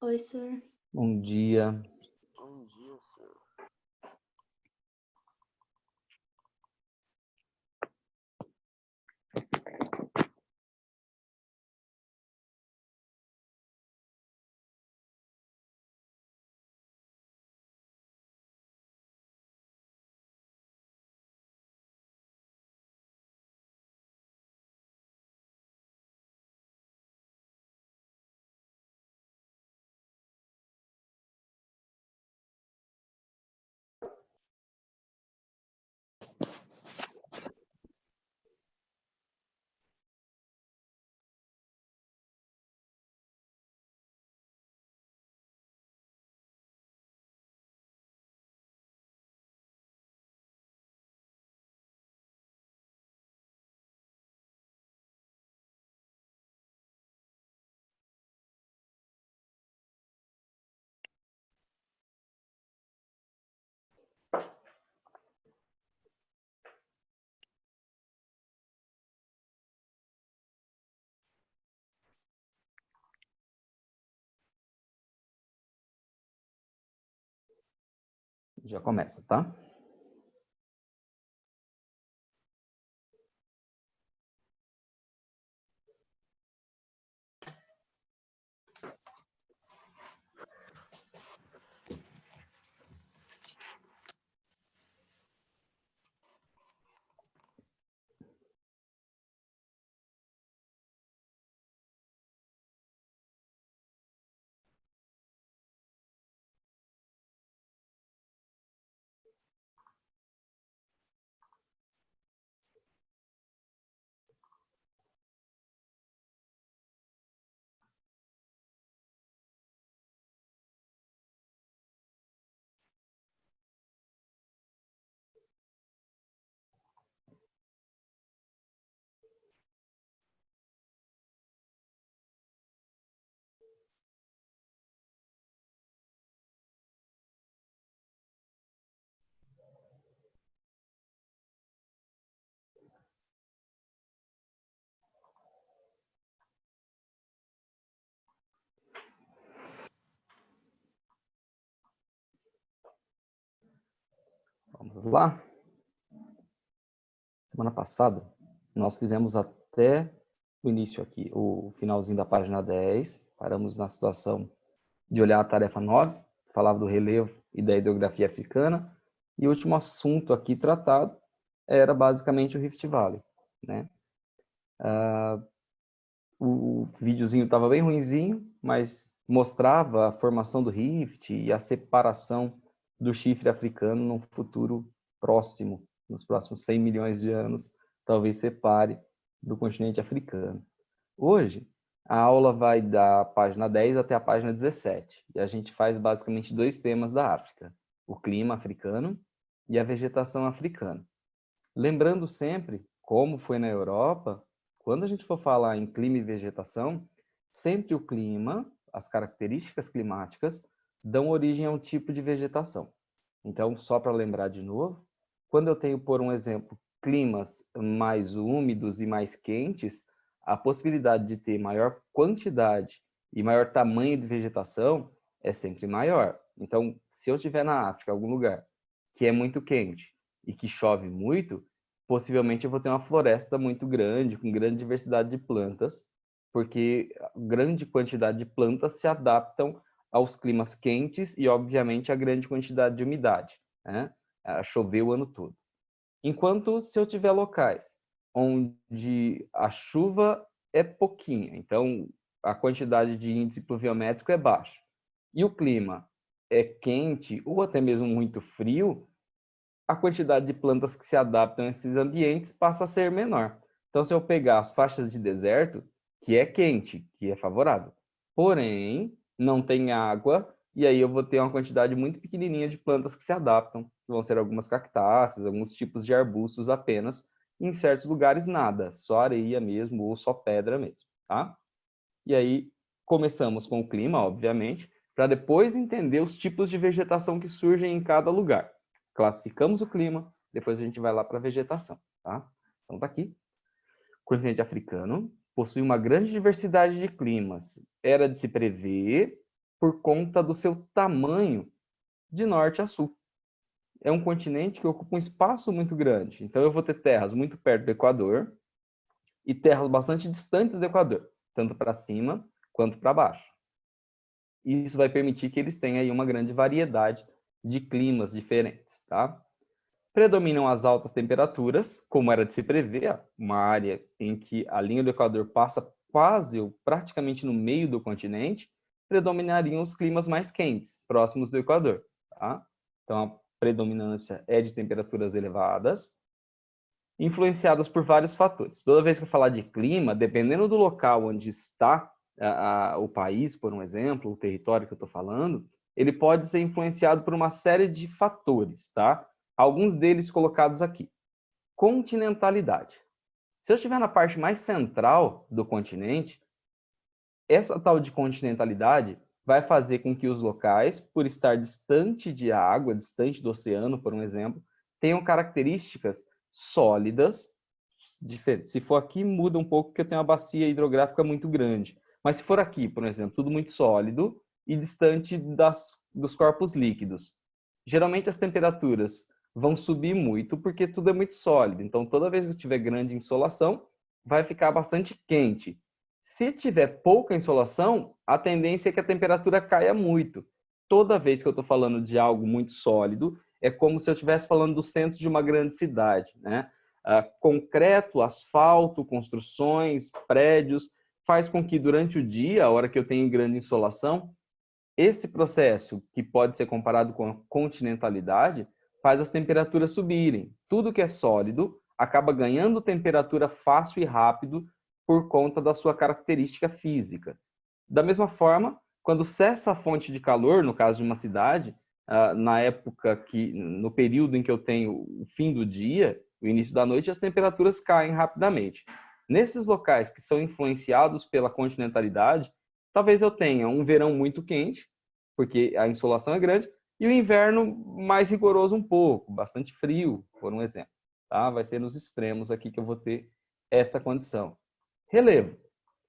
Oi, senhor. Bom dia. Bom dia, senhor. Já começa, tá? Vamos lá? Semana passada, nós fizemos até o início aqui, o finalzinho da página 10, paramos na situação de olhar a tarefa 9, falava do relevo e da hidrografia africana, e o último assunto aqui tratado era basicamente o Rift Valley, né? O videozinho estava bem ruinzinho, mas mostrava a formação do Rift e a separação do chifre africano num futuro próximo, nos próximos 100 milhões de anos, talvez separe do continente africano. Hoje, a aula vai da página 10 até a página 17, e a gente faz basicamente dois temas da África, o clima africano e a vegetação africana. Lembrando sempre, como foi na Europa, quando a gente for falar em clima e vegetação, sempre o clima, as características climáticas, dão origem a um tipo de vegetação. Então, só para lembrar de novo, quando eu tenho, por um exemplo, climas mais úmidos e mais quentes, a possibilidade de ter maior quantidade e maior tamanho de vegetação é sempre maior. Então, se eu estiver na África, algum lugar que é muito quente e que chove muito, possivelmente eu vou ter uma floresta muito grande, com grande diversidade de plantas, porque a grande quantidade de plantas se adaptam aos climas quentes e, obviamente, a grande quantidade de umidade, né? A chover o ano todo. Enquanto se eu tiver locais onde a chuva é pouquinha, então a quantidade de índice pluviométrico é baixa, e o clima é quente ou até mesmo muito frio, a quantidade de plantas que se adaptam a esses ambientes passa a ser menor. Então, se eu pegar as faixas de deserto, que é quente, que é favorável, porém, não tem água, e aí eu vou ter uma quantidade muito pequenininha de plantas que se adaptam, que vão ser algumas cactáceas, alguns tipos de arbustos apenas, em certos lugares nada, só areia mesmo, ou só pedra mesmo, tá? E aí, começamos com o clima, obviamente, para depois entender os tipos de vegetação que surgem em cada lugar. Classificamos o clima, depois a gente vai lá para a vegetação, tá? Então tá aqui. O continente africano possui uma grande diversidade de climas. Era de se prever por conta do seu tamanho de norte a sul. É um continente que ocupa um espaço muito grande. Então, eu vou ter terras muito perto do Equador e terras bastante distantes do Equador, tanto para cima quanto para baixo. E isso vai permitir que eles tenham aí uma grande variedade de climas diferentes, tá? Predominam as altas temperaturas, como era de se prever, uma área em que a linha do Equador passa quase ou praticamente no meio do continente, predominariam os climas mais quentes, próximos do Equador, tá? Então, a predominância é de temperaturas elevadas, influenciadas por vários fatores. Toda vez que eu falar de clima, dependendo do local onde está o país, por um exemplo, o território que eu estou falando, ele pode ser influenciado por uma série de fatores, tá? Alguns deles colocados aqui. Continentalidade. Se eu estiver na parte mais central do continente, essa tal de continentalidade vai fazer com que os locais, por estar distante de água, distante do oceano, por um exemplo, tenham características sólidas, diferentes. Se for aqui, muda um pouco, porque eu tenho uma bacia hidrográfica muito grande. Mas se for aqui, por exemplo, tudo muito sólido e distante dos corpos líquidos. Geralmente as temperaturas vão subir muito, porque tudo é muito sólido. Então, toda vez que eu tiver grande insolação, vai ficar bastante quente. Se tiver pouca insolação, a tendência é que a temperatura caia muito. Toda vez que eu estou falando de algo muito sólido, é como se eu estivesse falando do centro de uma grande cidade, né? Concreto, asfalto, construções, prédios, faz com que durante o dia, a hora que eu tenho grande insolação, esse processo, que pode ser comparado com a continentalidade, faz as temperaturas subirem. Tudo que é sólido acaba ganhando temperatura fácil e rápido por conta da sua característica física. Da mesma forma, quando cessa a fonte de calor, no caso de uma cidade, no período em que eu tenho o fim do dia, o início da noite, as temperaturas caem rapidamente. Nesses locais que são influenciados pela continentalidade, talvez eu tenha um verão muito quente, porque a insolação é grande, e o inverno mais rigoroso um pouco, bastante frio, por um exemplo. Tá? Vai ser nos extremos aqui que eu vou ter essa condição. Relevo.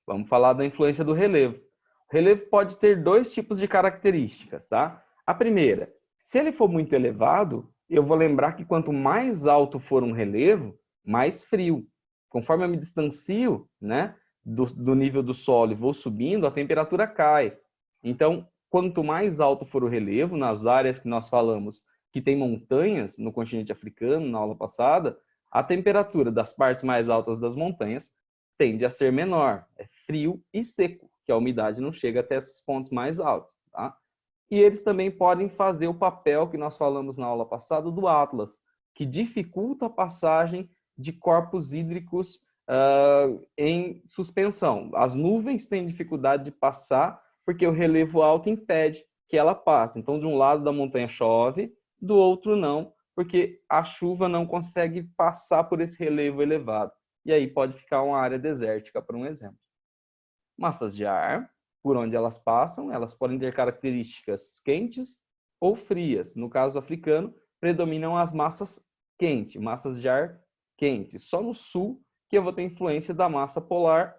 Vamos falar da influência do relevo. O relevo pode ter dois tipos de características, tá? A primeira, se ele for muito elevado, eu vou lembrar que quanto mais alto for um relevo, mais frio. Conforme eu me distancio, né, do nível do solo e vou subindo, a temperatura cai. Então, quanto mais alto for o relevo, nas áreas que nós falamos que tem montanhas no continente africano, na aula passada, a temperatura das partes mais altas das montanhas tende a ser menor, é frio e seco, que a umidade não chega até esses pontos mais altos, tá? E eles também podem fazer o papel que nós falamos na aula passada do Atlas, que dificulta a passagem de corpos hídricos em suspensão. As nuvens têm dificuldade de passar porque o relevo alto impede que ela passe. Então, de um lado da montanha chove, do outro não, porque a chuva não consegue passar por esse relevo elevado. E aí pode ficar uma área desértica, por um exemplo. Massas de ar, por onde elas passam, elas podem ter características quentes ou frias. No caso africano, predominam as massas quentes, massas de ar quente. Só no sul que eu vou ter influência da massa polar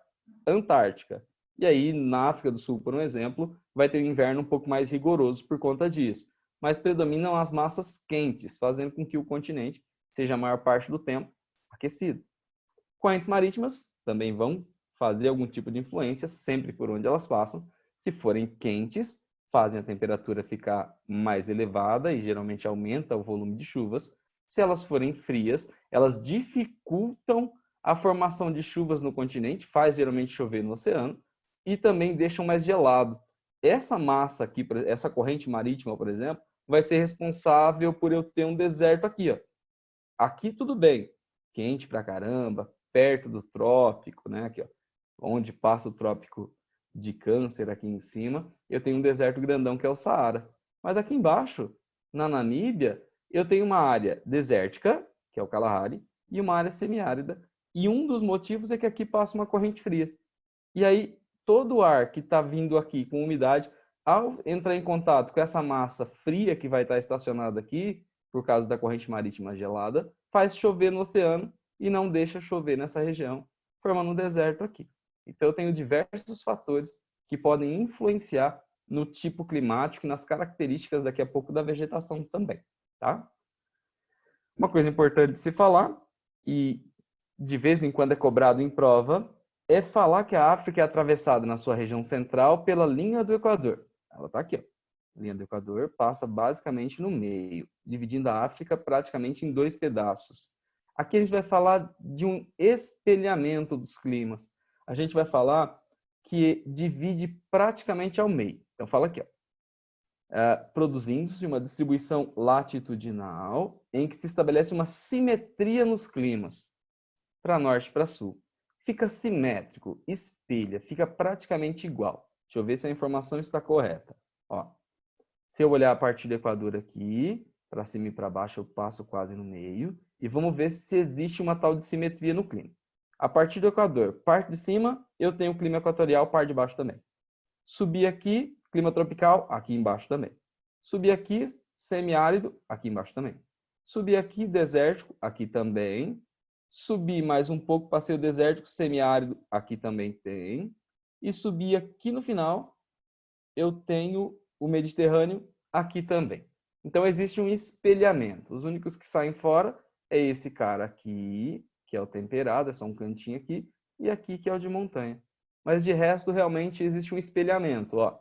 antártica. E aí, na África do Sul, por um exemplo, vai ter um inverno um pouco mais rigoroso por conta disso. Mas predominam as massas quentes, fazendo com que o continente seja a maior parte do tempo aquecido. Correntes marítimas também vão fazer algum tipo de influência, sempre por onde elas passam. Se forem quentes, fazem a temperatura ficar mais elevada e geralmente aumenta o volume de chuvas. Se elas forem frias, elas dificultam a formação de chuvas no continente, faz geralmente chover no oceano, e também deixam mais gelado. Essa massa aqui, essa corrente marítima, por exemplo, vai ser responsável por eu ter um deserto aqui, ó. Aqui tudo bem, quente pra caramba, perto do trópico, né? Aqui, ó, onde passa o trópico de Câncer aqui em cima, eu tenho um deserto grandão que é o Saara. Mas aqui embaixo, na Namíbia, eu tenho uma área desértica, que é o Kalahari, e uma área semiárida. E um dos motivos é que aqui passa uma corrente fria. E aí, todo o ar que está vindo aqui com umidade, ao entrar em contato com essa massa fria que vai estar estacionada aqui, por causa da corrente marítima gelada, faz chover no oceano e não deixa chover nessa região, formando um deserto aqui. Então, eu tenho diversos fatores que podem influenciar no tipo climático e nas características daqui a pouco da vegetação também, tá? Uma coisa importante de se falar, e de vez em quando é cobrado em prova, é falar que a África é atravessada na sua região central pela linha do Equador. Ela está aqui, ó. A linha do Equador passa basicamente no meio, dividindo a África praticamente em dois pedaços. Aqui a gente vai falar de um espelhamento dos climas. A gente vai falar que divide praticamente ao meio. Então, fala aqui, ó. Produzindo-se uma distribuição latitudinal em que se estabelece uma simetria nos climas, para norte e para sul. Fica simétrico, espelha, fica praticamente igual. Deixa eu ver se a informação está correta. Ó, se eu olhar a partir do Equador aqui, para cima e para baixo, eu passo quase no meio, e vamos ver se existe uma tal de simetria no clima. A partir do Equador, parte de cima, eu tenho clima equatorial, parte de baixo também. Subir aqui, clima tropical, aqui embaixo também. Subir aqui, semiárido, aqui embaixo também. Subir aqui, desértico, aqui também. Subir mais um pouco, passei o desértico, semiárido, aqui também tem. E subir aqui no final, eu tenho o Mediterrâneo aqui também. Então, existe um espelhamento. Os únicos que saem fora é esse cara aqui, que é o temperado, é só um cantinho aqui, e aqui que é o de montanha. Mas de resto, realmente existe um espelhamento, ó.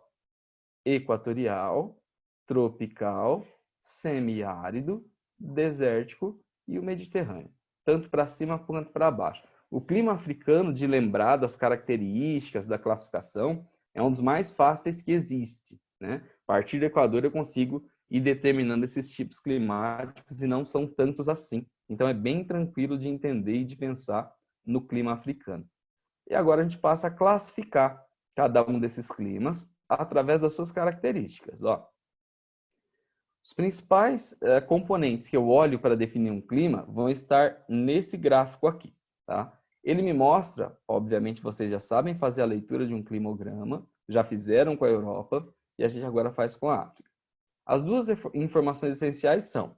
Equatorial, tropical, semiárido, desértico e o Mediterrâneo, tanto para cima quanto para baixo. O clima africano, de lembrar das características da classificação, é um dos mais fáceis que existe, né? A partir do Equador eu consigo ir determinando esses tipos climáticos e não são tantos assim. Então é bem tranquilo de entender e de pensar no clima africano. E agora a gente passa a classificar cada um desses climas através das suas características. Ó. Os principais componentes que eu olho para definir um clima vão estar nesse gráfico aqui. Tá? Ele me mostra, obviamente vocês já sabem fazer a leitura de um climograma, já fizeram com a Europa e a gente agora faz com a África. As duas informações essenciais são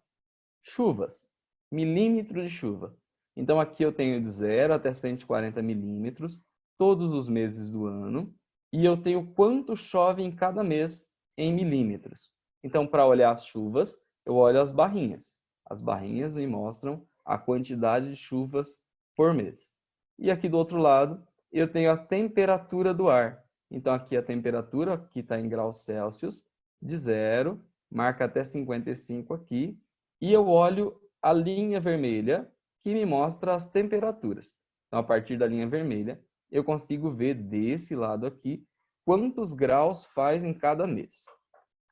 chuvas, milímetros de chuva. Então aqui eu tenho de 0 até 140 milímetros todos os meses do ano. E eu tenho quanto chove em cada mês em milímetros. Então, para olhar as chuvas, eu olho as barrinhas. As barrinhas me mostram a quantidade de chuvas por mês. E aqui do outro lado, eu tenho a temperatura do ar. Então, aqui a temperatura, que está em graus Celsius, de 0, marca até 55 aqui. E eu olho a linha vermelha, que me mostra as temperaturas. Então, a partir da linha vermelha, eu consigo ver desse lado aqui quantos graus faz em cada mês.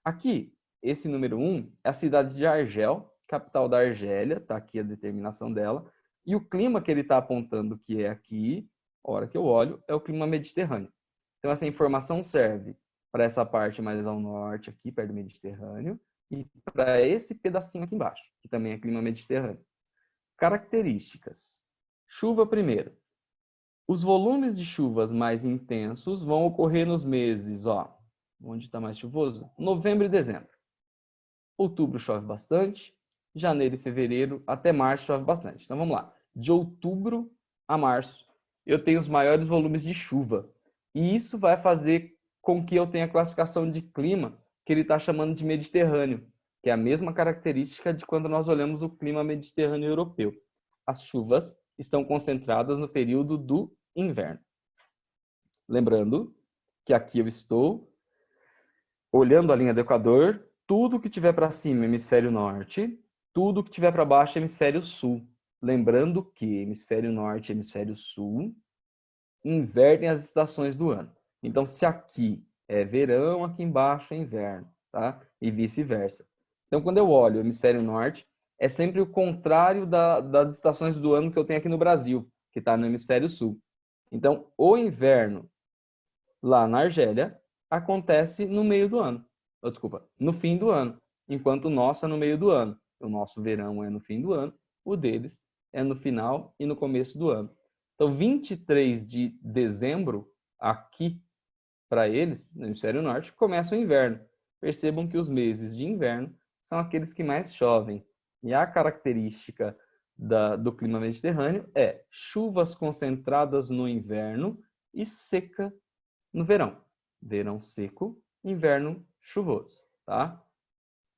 Aqui, esse número 1 é a cidade de Argel, capital da Argélia, está aqui a determinação dela, e o clima que ele está apontando que é aqui, a hora que eu olho, é o clima mediterrâneo. Então, essa informação serve para essa parte mais ao norte, aqui, perto do Mediterrâneo, e para esse pedacinho aqui embaixo, que também é clima mediterrâneo. Características. Chuva primeiro. Os volumes de chuvas mais intensos vão ocorrer nos meses, ó, onde está mais chuvoso? Novembro e dezembro. Outubro chove bastante, janeiro e fevereiro até março chove bastante. Então vamos lá. De outubro a março, eu tenho os maiores volumes de chuva. E isso vai fazer com que eu tenha a classificação de clima que ele está chamando de Mediterrâneo, que é a mesma característica de quando nós olhamos o clima mediterrâneo europeu. As chuvas estão concentradas no período do inverno. Lembrando que aqui eu estou olhando a linha do Equador, tudo que tiver para cima, hemisfério norte, tudo que tiver para baixo, hemisfério sul. Lembrando que hemisfério norte e hemisfério sul invertem as estações do ano. Então, se aqui é verão, aqui embaixo é inverno, tá? E vice-versa. Então, quando eu olho o hemisfério norte, é sempre o contrário das estações do ano que eu tenho aqui no Brasil, que está no hemisfério sul. Então, o inverno lá na Argélia acontece no meio do ano. Desculpa, no fim do ano, enquanto o nosso é no meio do ano. O nosso verão é no fim do ano, o deles é no final e no começo do ano. Então, 23 de dezembro, aqui, para eles, no hemisfério norte, começa o inverno. Percebam que os meses de inverno são aqueles que mais chovem. E a característica do clima mediterrâneo é chuvas concentradas no inverno e seca no verão. Verão seco inverno chuvoso, tá?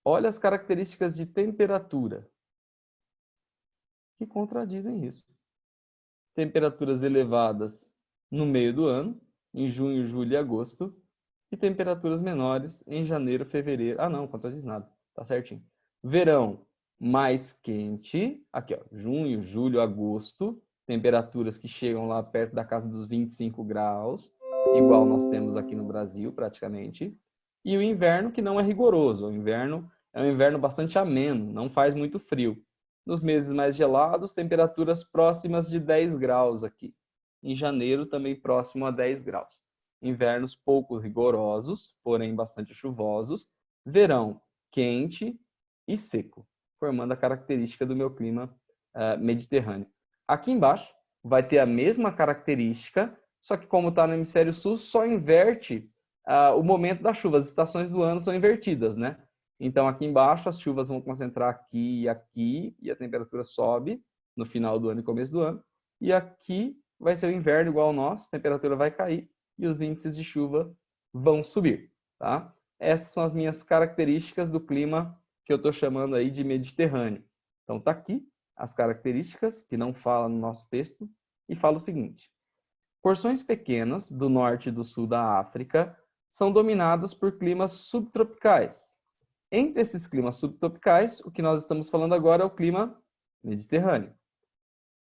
Olha as características de temperatura que contradizem isso. Temperaturas elevadas no meio do ano, em junho, julho e agosto, e temperaturas menores em janeiro, fevereiro. Ah, não, contradiz nada. Tá certinho. Verão mais quente, aqui, ó, junho, julho, agosto, temperaturas que chegam lá perto da casa dos 25 graus, igual nós temos aqui no Brasil, praticamente. E o inverno, que não é rigoroso. O inverno é um inverno bastante ameno, não faz muito frio. Nos meses mais gelados, temperaturas próximas de 10 graus aqui. Em janeiro, também próximo a 10 graus. Invernos pouco rigorosos, porém bastante chuvosos. Verão quente e seco, formando a característica do meu clima mediterrâneo. Aqui embaixo vai ter a mesma característica, só que como está no hemisfério sul, só inverte o momento da chuva. As estações do ano são invertidas, né? Então, aqui embaixo, as chuvas vão concentrar aqui e aqui, e a temperatura sobe no final do ano e começo do ano. E aqui vai ser o inverno igual ao nosso, a temperatura vai cair e os índices de chuva vão subir, tá? Essas são as minhas características do clima que eu estou chamando aí de mediterrâneo. Então, tá aqui as características, que não fala no nosso texto, e fala o seguinte: porções pequenas do norte e do sul da África são dominadas por climas subtropicais. Entre esses climas subtropicais, o que nós estamos falando agora é o clima mediterrâneo.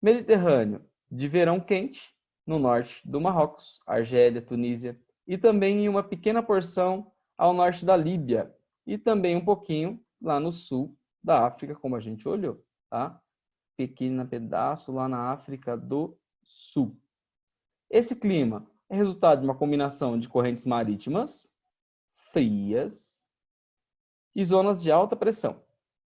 Mediterrâneo de verão quente, no norte do Marrocos, Argélia, Tunísia, e também em uma pequena porção ao norte da Líbia, e também um pouquinho lá no sul da África, como a gente olhou, tá? Pequeno pedaço lá na África do Sul. Esse clima é resultado de uma combinação de correntes marítimas frias e zonas de alta pressão,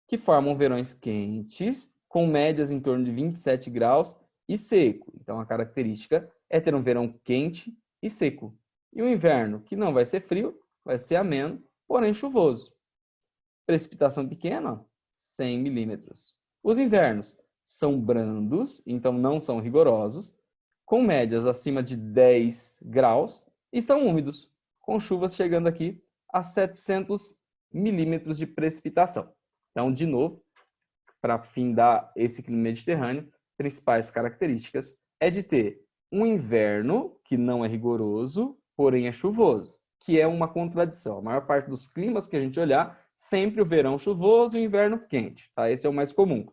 que formam verões quentes, com médias em torno de 27 graus e seco. Então, a característica é ter um verão quente e seco. E o inverno, que não vai ser frio, vai ser ameno, porém chuvoso. Precipitação pequena, 100 milímetros. Os invernos são brandos, então não são rigorosos, com médias acima de 10 graus e são úmidos, com chuvas chegando aqui a 700 milímetros de precipitação. Então, de novo, para findar esse clima mediterrâneo, principais características é de ter um inverno que não é rigoroso, porém é chuvoso, que é uma contradição. A maior parte dos climas que a gente olhar, sempre o verão chuvoso e o inverno quente. Tá? Esse é o mais comum.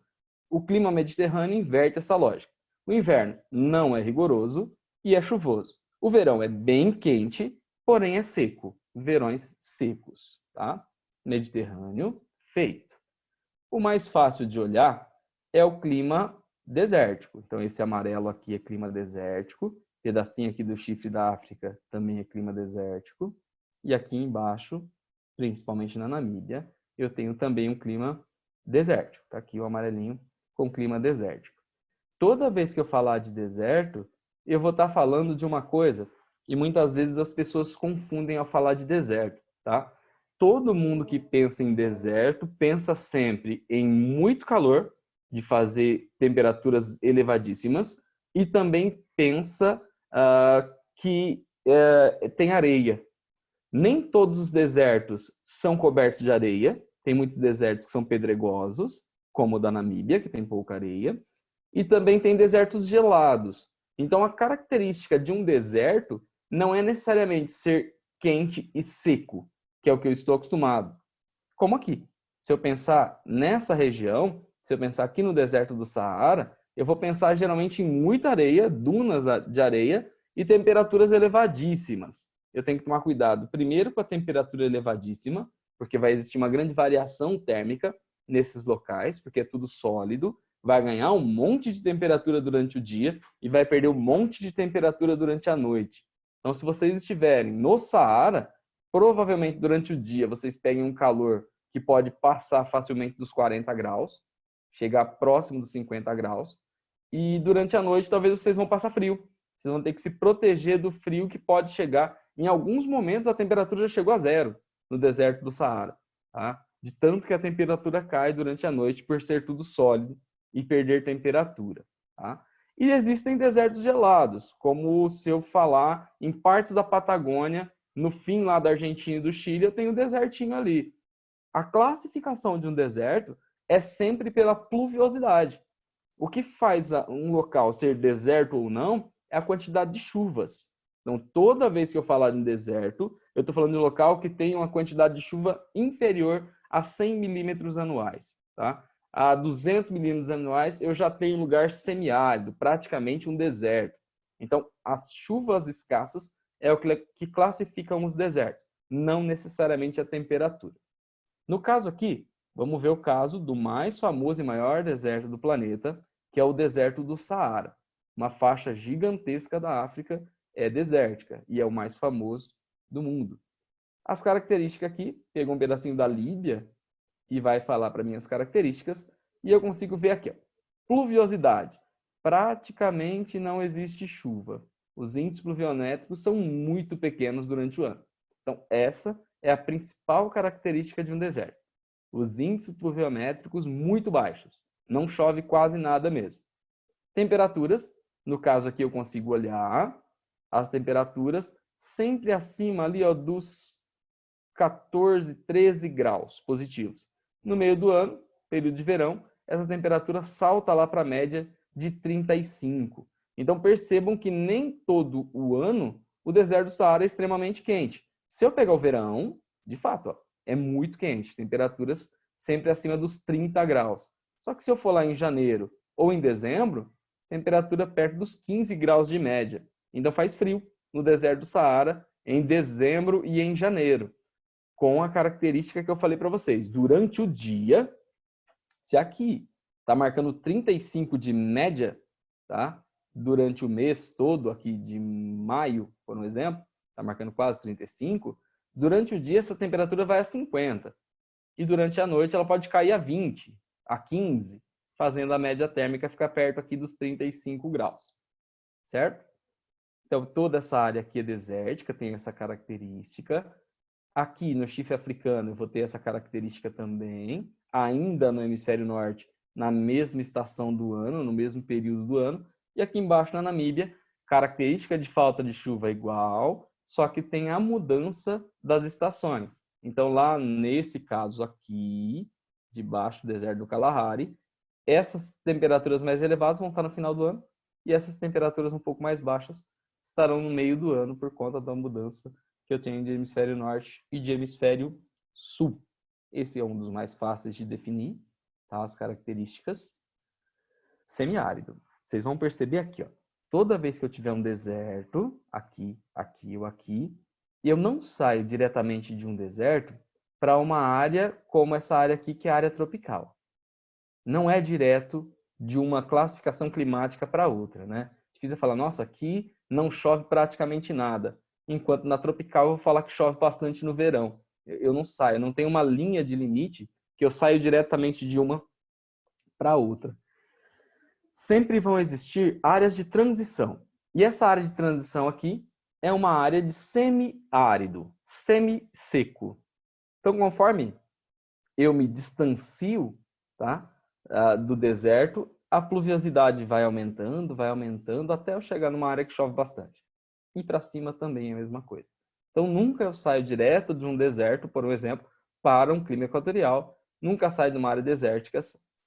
O clima mediterrâneo inverte essa lógica. O inverno não é rigoroso e é chuvoso. O verão é bem quente, porém é seco. Verões secos. Tá? Mediterrâneo feito. O mais fácil de olhar é o clima desértico. Então, esse amarelo aqui é clima desértico. Pedacinho aqui do chifre da África também é clima desértico. E aqui embaixo, principalmente na Namíbia, eu tenho também um clima desértico. Tá aqui o amarelinho com clima desértico. Toda vez que eu falar de deserto, eu vou estar falando de uma coisa e muitas vezes as pessoas confundem ao falar de deserto, tá? Todo mundo que pensa em deserto pensa sempre em muito calor, de fazer temperaturas elevadíssimas, e também pensa que tem areia. Nem todos os desertos são cobertos de areia, tem muitos desertos que são pedregosos, como o da Namíbia, que tem pouca areia, e também tem desertos gelados. Então, a característica de um deserto não é necessariamente ser quente e seco, que é o que eu estou acostumado. Como aqui. Se eu pensar nessa região, se eu pensar aqui no deserto do Saara, eu vou pensar geralmente em muita areia, dunas de areia e temperaturas elevadíssimas. Eu tenho que tomar cuidado, primeiro, com a temperatura elevadíssima, porque vai existir uma grande variação térmica nesses locais, porque é tudo sólido, vai ganhar um monte de temperatura durante o dia e vai perder um monte de temperatura durante a noite. Então, se vocês estiverem no Saara, provavelmente durante o dia vocês peguem um calor que pode passar facilmente dos 40 graus, chegar próximo dos 50 graus, e durante a noite talvez vocês vão passar frio. Vocês vão ter que se proteger do frio que pode chegar. Em alguns momentos a temperatura já chegou a zero no deserto do Saara, tá? De tanto que a temperatura cai durante a noite por ser tudo sólido e perder temperatura, tá? E existem desertos gelados, como se eu falar em partes da Patagônia, no fim lá da Argentina e do Chile, eu tenho um desertinho ali. A classificação de um deserto é sempre pela pluviosidade. O que faz um local ser deserto ou não é a quantidade de chuvas. Então, toda vez que eu falar em deserto, eu estou falando de um local que tem uma quantidade de chuva inferior a 100 milímetros anuais. Tá? A 200 milímetros anuais, eu já tenho um lugar semiárido, praticamente um deserto. Então, as chuvas escassas é o que classificam os desertos, não necessariamente a temperatura. No caso aqui, vamos ver o caso do mais famoso e maior deserto do planeta, que é o deserto do Saara. Uma faixa gigantesca da África é desértica e é o mais famoso do mundo. As características aqui, pega um pedacinho da Líbia e vai falar para mim as características, e eu consigo ver aqui, ó. Pluviosidade. Praticamente não existe chuva. Os índices pluviométricos são muito pequenos durante o ano. Então, essa é a principal característica de um deserto. Os índices pluviométricos muito baixos. Não chove quase nada mesmo. Temperaturas, no caso aqui eu consigo olhar as temperaturas sempre acima ali, ó, dos 14, 13 graus positivos. No meio do ano, período de verão, essa temperatura salta lá para a média de 35. Então percebam que nem todo o ano o deserto do Saara é extremamente quente. Se eu pegar o verão, de fato, ó, é muito quente, temperaturas sempre acima dos 30 graus. Só que se eu for lá em janeiro ou em dezembro, temperatura perto dos 15 graus de média. Então faz frio no deserto do Saara em dezembro e em janeiro, com a característica que eu falei para vocês. Durante o dia, se aqui está marcando 35 de média, tá? Durante o mês todo, aqui de maio, por um exemplo, está marcando quase 35, durante o dia essa temperatura vai a 50. E durante a noite ela pode cair a 20, a 15, fazendo a média térmica ficar perto aqui dos 35 graus. Certo? Então, toda essa área aqui é desértica, tem essa característica. Aqui no chifre africano eu vou ter essa característica também, ainda no hemisfério norte, na mesma estação do ano, no mesmo período do ano. E aqui embaixo na Namíbia, característica de falta de chuva igual, só que tem a mudança das estações. Então lá nesse caso aqui, debaixo do deserto do Kalahari, essas temperaturas mais elevadas vão estar no final do ano e essas temperaturas um pouco mais baixas estarão no meio do ano por conta da mudança que eu tenho de hemisfério norte e de hemisfério sul. Esse é um dos mais fáceis de definir, tá? As características. Semiárido. Vocês vão perceber aqui, ó. Toda vez que eu tiver um deserto, aqui, aqui ou aqui, e eu não saio diretamente de um deserto para uma área como essa área aqui, que é a área tropical. Não é direto de uma classificação climática para outra, né? Difícil falar, nossa, aqui não chove praticamente nada. Enquanto na tropical eu vou falar que chove bastante no verão. Eu não saio, eu não tenho uma linha de limite que eu saio diretamente de uma para outra. Sempre vão existir áreas de transição. E essa área de transição aqui é uma área de semiárido, semi-seco. Então, conforme eu me distancio, tá, do deserto, a pluviosidade vai aumentando, até eu chegar numa área que chove bastante. E para cima também é a mesma coisa. Então, nunca eu saio direto de um deserto, por exemplo, para um clima equatorial. Nunca saio de uma área desértica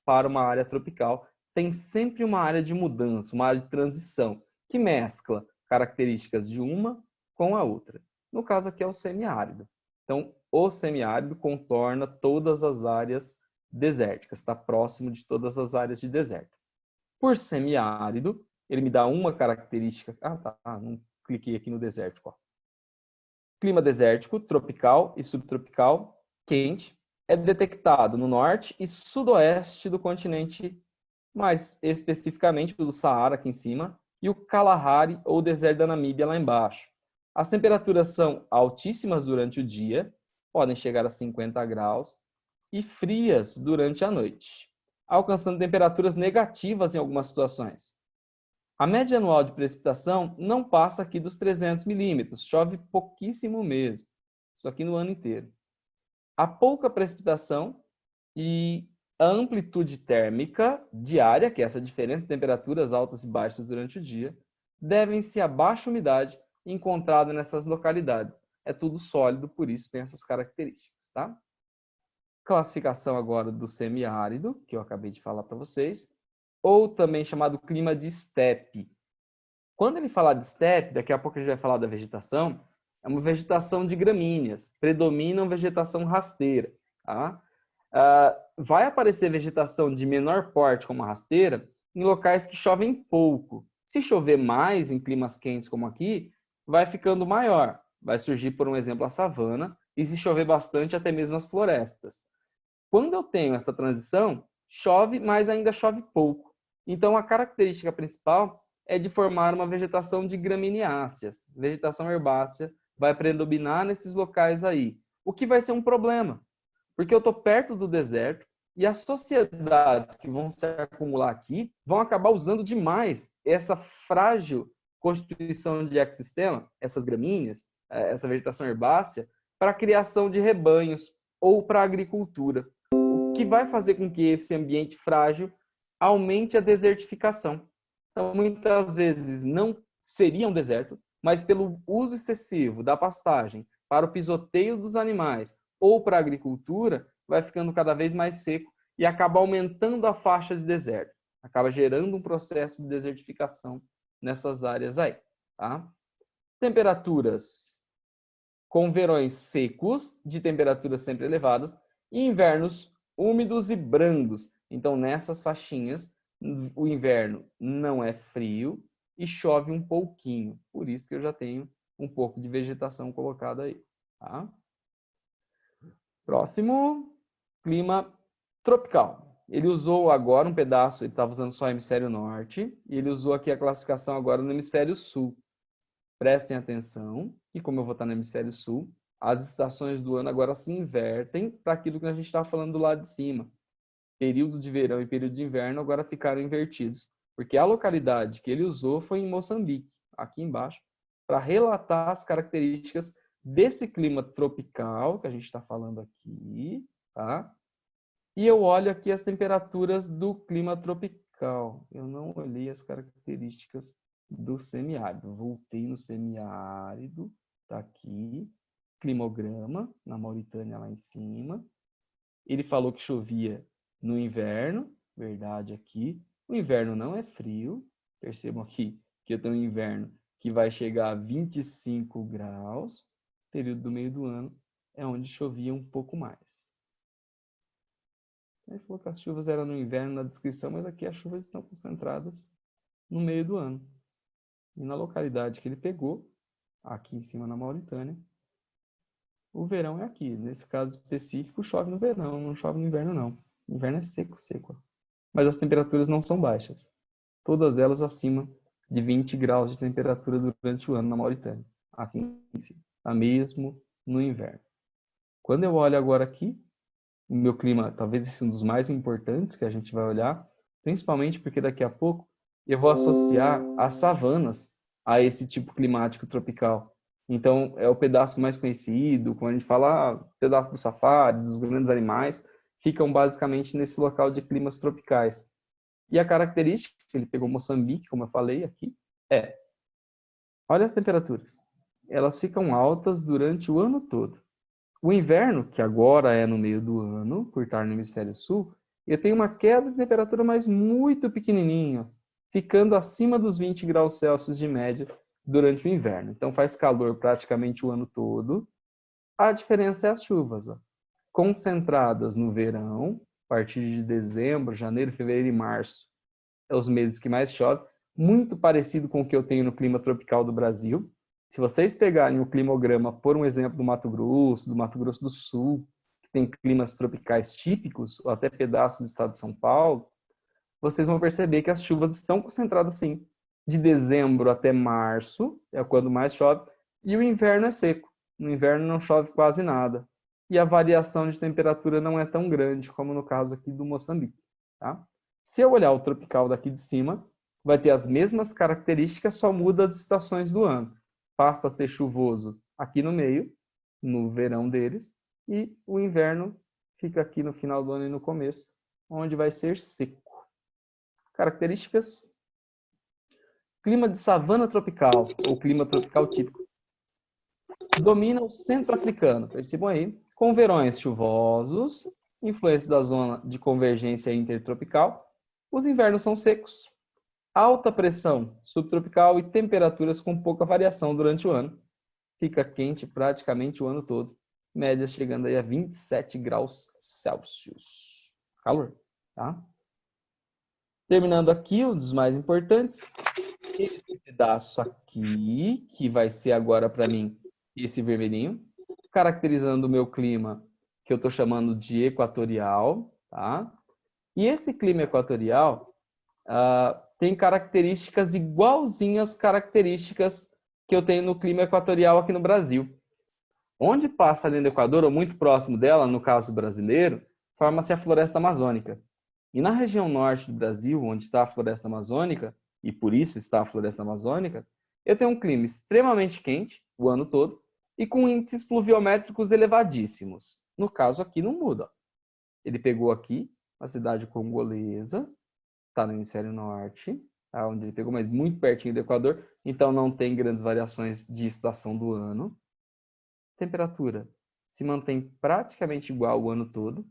para uma área tropical. Tem sempre uma área de mudança, uma área de transição, que mescla características de uma com a outra. No caso aqui é o semiárido. Então, o semiárido contorna todas as áreas desérticas, está próximo de todas as áreas de deserto. Por semiárido, ele me dá uma característica. Não cliquei aqui no desértico. Ó. Clima desértico, tropical e subtropical, quente, é detectado no norte e sudoeste do continente, mais especificamente do Saara aqui em cima, e o Kalahari ou deserto da Namíbia lá embaixo. As temperaturas são altíssimas durante o dia, podem chegar a 50 graus, e frias durante a noite, alcançando temperaturas negativas em algumas situações. A média anual de precipitação não passa aqui dos 300 milímetros, chove pouquíssimo mesmo, isso aqui no ano inteiro. A pouca precipitação e a amplitude térmica diária, que é essa diferença de temperaturas altas e baixas durante o dia, devem-se à baixa umidade encontrada nessas localidades. é tudo sólido, por isso tem essas características, tá? Classificação agora do semiárido, que eu acabei de falar para vocês, ou também chamado clima de estepe. Quando ele falar de estepe, daqui a pouco a gente vai falar da vegetação, é uma vegetação de gramíneas, predominam vegetação rasteira, tá? Vai aparecer vegetação de menor porte, como a rasteira, em locais que chovem pouco. Se chover mais em climas quentes como aqui, vai ficando maior. Vai surgir, por um exemplo, a savana, e se chover bastante, até mesmo as florestas. Quando eu tenho essa transição, chove, mas ainda chove pouco. Então, a característica principal é de formar uma vegetação de gramíneáceas. Vegetação herbácea vai predominar nesses locais aí. O que vai ser um problema, porque eu estou perto do deserto e as sociedades que vão se acumular aqui vão acabar usando demais essa frágil constituição de ecossistema, essas gramíneas, essa vegetação herbácea, para a criação de rebanhos ou para a agricultura, o que vai fazer com que esse ambiente frágil aumente a desertificação. Então, muitas vezes não seria um deserto, mas pelo uso excessivo da pastagem para o pisoteio dos animais ou para a agricultura, vai ficando cada vez mais seco e acaba aumentando a faixa de deserto. Acaba gerando um processo de desertificação nessas áreas aí. Tá? Temperaturas com verões secos, de temperaturas sempre elevadas, e invernos úmidos e brandos. Então, nessas faixinhas, o inverno não é frio e chove um pouquinho. Por isso que eu já tenho um pouco de vegetação colocada aí. Tá? Próximo, clima tropical. Ele usou agora um pedaço, ele estava usando só o hemisfério norte, e ele usou aqui a classificação agora no hemisfério sul. Prestem atenção, que como eu vou estar no hemisfério sul, as estações do ano agora se invertem para aquilo que a gente estava falando do lado de cima. Período de verão e período de inverno agora ficaram invertidos, porque a localidade que ele usou foi em Moçambique, aqui embaixo, para relatar as características desse clima tropical que a gente está falando aqui, tá? E eu olho aqui as temperaturas do clima tropical. Eu não olhei as características do semiárido. Voltei no semiárido, tá aqui, climograma, na Mauritânia lá em cima. Ele falou que chovia no inverno, verdade aqui. O inverno não é frio. Percebam aqui que eu tenho um inverno que vai chegar a 25 graus. Período do meio do ano é onde chovia um pouco mais. Ele falou que as chuvas eram no inverno na descrição, mas aqui as chuvas estão concentradas no meio do ano. E na localidade que ele pegou, aqui em cima na Mauritânia, o verão é aqui. Nesse caso específico, chove no verão, não chove no inverno não. O inverno é seco, seco. Mas as temperaturas não são baixas. Todas elas acima de 20 graus de temperatura durante o ano na Mauritânia. Aqui em cima. Tá mesmo no inverno. Quando eu olho agora aqui, o meu clima, talvez esse é um dos mais importantes que a gente vai olhar, principalmente porque daqui a pouco eu vou associar as savanas a esse tipo climático tropical. Então, é o pedaço mais conhecido, quando a gente fala pedaço dos safaris, dos grandes animais, ficam basicamente nesse local de climas tropicais. E a característica, ele pegou Moçambique, como eu falei aqui, olha as temperaturas. Elas ficam altas durante o ano todo. O inverno, que agora é no meio do ano, por estar no hemisfério sul, eu tenho uma queda de temperatura, mas muito pequenininha, ficando acima dos 20 graus Celsius de média durante o inverno. Então faz calor praticamente o ano todo. A diferença é as chuvas, ó, concentradas no verão, a partir de dezembro, janeiro, fevereiro e março, é os meses que mais chove, muito parecido com o que eu tenho no clima tropical do Brasil. Se vocês pegarem o climograma, por um exemplo, do Mato Grosso do Sul, que tem climas tropicais típicos, ou até pedaços do estado de São Paulo, vocês vão perceber que as chuvas estão concentradas, sim. De dezembro até março, é quando mais chove, e o inverno é seco. No inverno não chove quase nada. E a variação de temperatura não é tão grande, como no caso aqui do Moçambique. Tá? Se eu olhar o tropical daqui de cima, vai ter as mesmas características, só muda as estações do ano. Passa a ser chuvoso aqui no meio, no verão deles, e o inverno fica aqui no final do ano e no começo, onde vai ser seco. Características: clima de savana tropical, ou clima tropical típico. domina o centro africano, percebam aí, com verões chuvosos, influência da zona de convergência intertropical, os invernos são secos, alta pressão subtropical e temperaturas com pouca variação durante o ano. Fica quente praticamente o ano todo, médias chegando aí a 27 graus Celsius. Calor, tá? Terminando aqui, um dos mais importantes, esse pedaço aqui, que vai ser agora para mim esse vermelhinho, caracterizando o meu clima, que eu estou chamando de equatorial, tá? E esse clima equatorial tem características igualzinhas às características que eu tenho no clima equatorial aqui no Brasil. Onde passa a linha do Equador, ou muito próximo dela, no caso brasileiro, forma-se a floresta amazônica. E na região norte do Brasil, onde está a floresta amazônica, e por isso está a floresta amazônica, eu tenho um clima extremamente quente o ano todo e com índices pluviométricos elevadíssimos. No caso aqui não muda. Ele pegou aqui a cidade congolesa, está no hemisfério norte, tá? Onde ele pegou, mas muito pertinho do Equador, então não tem grandes variações de estação do ano. Temperatura se mantém praticamente igual o ano todo,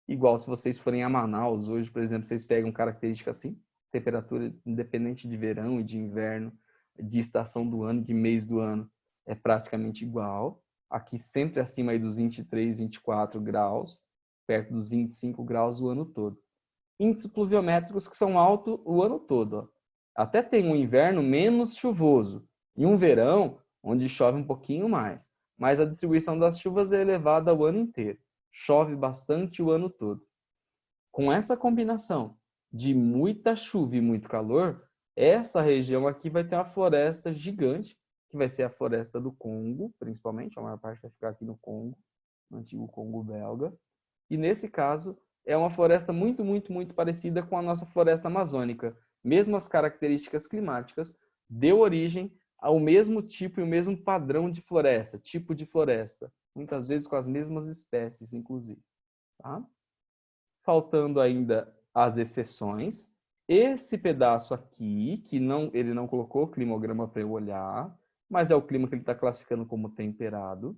igual se vocês forem a Manaus hoje, por exemplo, vocês pegam característica assim, temperatura independente de verão e de inverno, de estação do ano, de mês do ano, é praticamente igual. Aqui sempre acima aí dos 23, 24 graus, perto dos 25 graus o ano todo. Índices pluviométricos que são altos o ano todo. Ó. Até tem um inverno menos chuvoso e um verão onde chove um pouquinho mais. Mas a distribuição das chuvas é elevada o ano inteiro. Chove bastante o ano todo. Com essa combinação de muita chuva e muito calor, essa região aqui vai ter uma floresta gigante, que vai ser a floresta do Congo, principalmente, a maior parte vai ficar aqui no Congo, no antigo Congo belga. E nesse caso, é uma floresta muito, muito, muito parecida com a nossa floresta amazônica. Mesmas características climáticas, deu origem ao mesmo tipo e o mesmo padrão de floresta, tipo de floresta, muitas vezes com as mesmas espécies, inclusive. Tá? Faltando ainda as exceções, esse pedaço aqui, que ele não colocou climograma para eu olhar, mas é o clima que ele está classificando como temperado.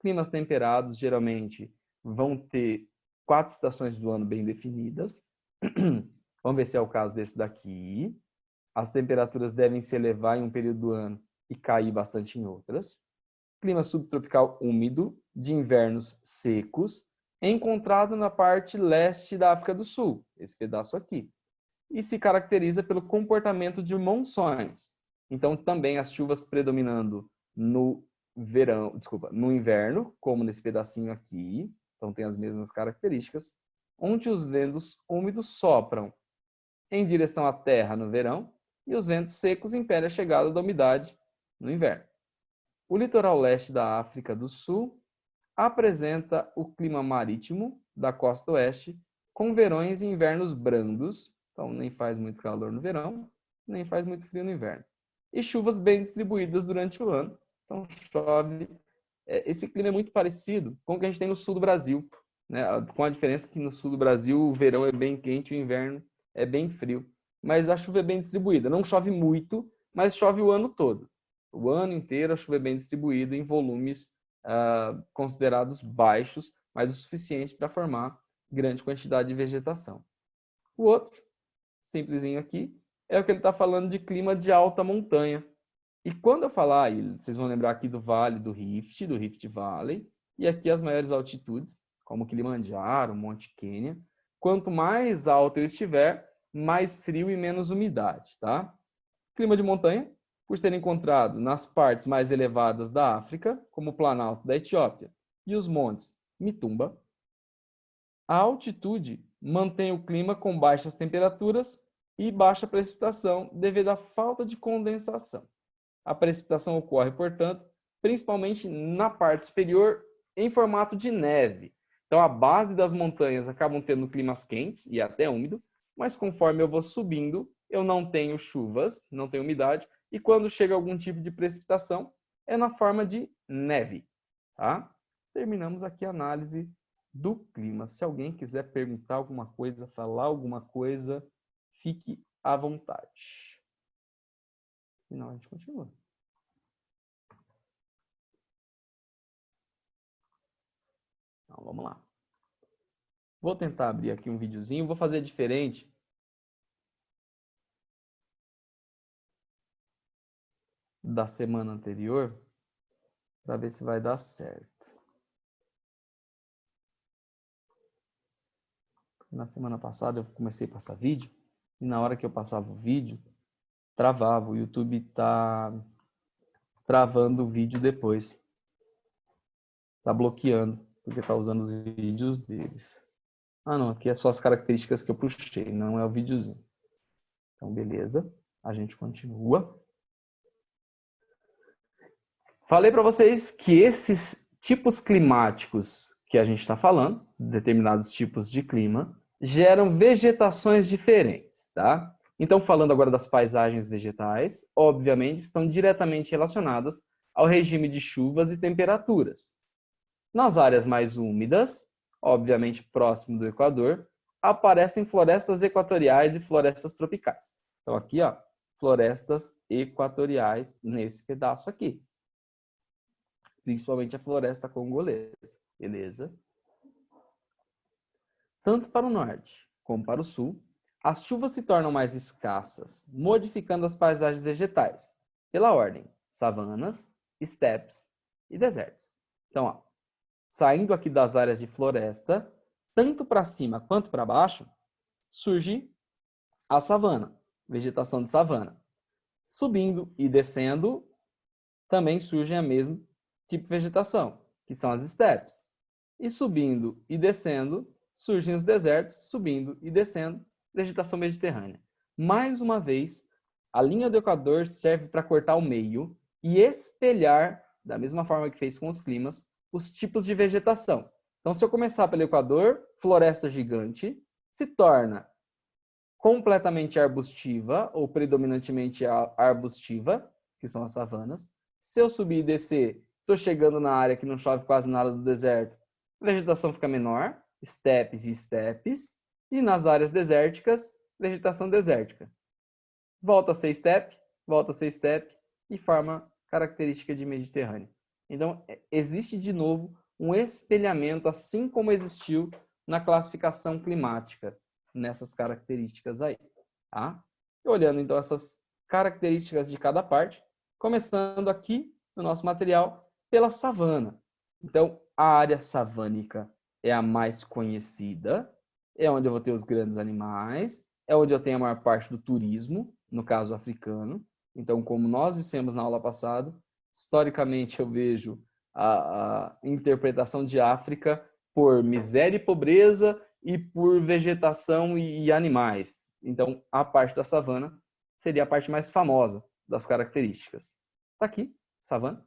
Climas temperados, geralmente, vão ter 4 estações do ano bem definidas. Vamos ver se é o caso desse daqui. As temperaturas devem se elevar em um período do ano e cair bastante em outras. Clima subtropical úmido, de invernos secos, encontrado na parte leste da África do Sul, esse pedaço aqui. E se caracteriza pelo comportamento de monções. Então, também as chuvas predominando no no inverno, como nesse pedacinho aqui, então tem as mesmas características, onde os ventos úmidos sopram em direção à terra no verão e os ventos secos impedem a chegada da umidade no inverno. O litoral leste da África do Sul apresenta o clima marítimo da costa oeste, com verões e invernos brandos, então nem faz muito calor no verão, nem faz muito frio no inverno. E chuvas bem distribuídas durante o ano, então chove. Esse clima é muito parecido com o que a gente tem no sul do Brasil, né? Com a diferença que no sul do Brasil o verão é bem quente e o inverno é bem frio. Mas a chuva é bem distribuída, não chove muito, mas chove o ano todo. O ano inteiro a chuva é bem distribuída em volumes considerados baixos, mas o suficiente para formar grande quantidade de vegetação. O outro, simplesinho aqui, é o que ele está falando de clima de alta montanha. E quando eu falar, vocês vão lembrar aqui do Vale do Rift Valley, e aqui as maiores altitudes, como Kilimanjaro, Monte Quênia. Quanto mais alto eu estiver, mais frio e menos umidade, tá? Clima de montanha, por ser encontrado nas partes mais elevadas da África, como o Planalto da Etiópia e os montes Mitumba. A altitude mantém o clima com baixas temperaturas e baixa precipitação devido à falta de condensação. A precipitação ocorre, portanto, principalmente na parte superior em formato de neve. Então, a base das montanhas acabam tendo climas quentes e até úmido, mas conforme eu vou subindo, eu não tenho chuvas, não tenho umidade, e quando chega algum tipo de precipitação, é na forma de neve. Tá? Terminamos aqui a análise do clima. Se alguém quiser perguntar alguma coisa, falar alguma coisa, fique à vontade. Senão a gente continua. Então, vamos lá. Vou tentar abrir aqui um videozinho, vou fazer diferente. Da semana anterior, para ver se vai dar certo. Na semana passada eu comecei a passar vídeo, e na hora que eu passava o vídeo, travava. O YouTube tá travando o vídeo depois. Tá bloqueando, porque tá usando os vídeos deles. Ah, não, aqui é só as características que eu puxei, não é o videozinho. Então, beleza. A gente continua. Falei para vocês que esses tipos climáticos que a gente está falando, determinados tipos de clima, geram vegetações diferentes, tá? Então, falando agora das paisagens vegetais, obviamente estão diretamente relacionadas ao regime de chuvas e temperaturas. Nas áreas mais úmidas, obviamente próximo do Equador, aparecem florestas equatoriais e florestas tropicais. Então aqui, ó, florestas equatoriais nesse pedaço aqui. Principalmente a floresta congolesa, beleza? Tanto para o norte como para o sul, as chuvas se tornam mais escassas, modificando as paisagens vegetais, pela ordem, savanas, estepes e desertos. Então, ó, saindo aqui das áreas de floresta, tanto para cima quanto para baixo, surge a savana, vegetação de savana. Subindo e descendo, também surgem a mesma tipo de vegetação, que são as estepes. E subindo e descendo, surgem os desertos, subindo e descendo, vegetação mediterrânea. Mais uma vez, a linha do Equador serve para cortar o meio e espelhar, da mesma forma que fez com os climas, os tipos de vegetação. Então, se eu começar pelo Equador, floresta gigante, se torna completamente arbustiva, ou predominantemente arbustiva, que são as savanas. Se eu subir e descer, estou chegando na área que não chove quase nada do deserto, a vegetação fica menor, estepes e estepes, e nas áreas desérticas, vegetação desértica. Volta a ser estepe, volta a ser estepe, e forma característica de Mediterrâneo. Então, existe de novo um espelhamento, assim como existiu na classificação climática, nessas características aí, tá? E olhando então essas características de cada parte, começando aqui no nosso material pela savana. Então, a área savânica é a mais conhecida, é onde eu vou ter os grandes animais, é onde eu tenho a maior parte do turismo, no caso africano. Então, como nós dissemos na aula passada, historicamente eu vejo a interpretação de África por miséria e pobreza e por vegetação e animais. Então, a parte da savana seria a parte mais famosa das características. Está aqui, savana.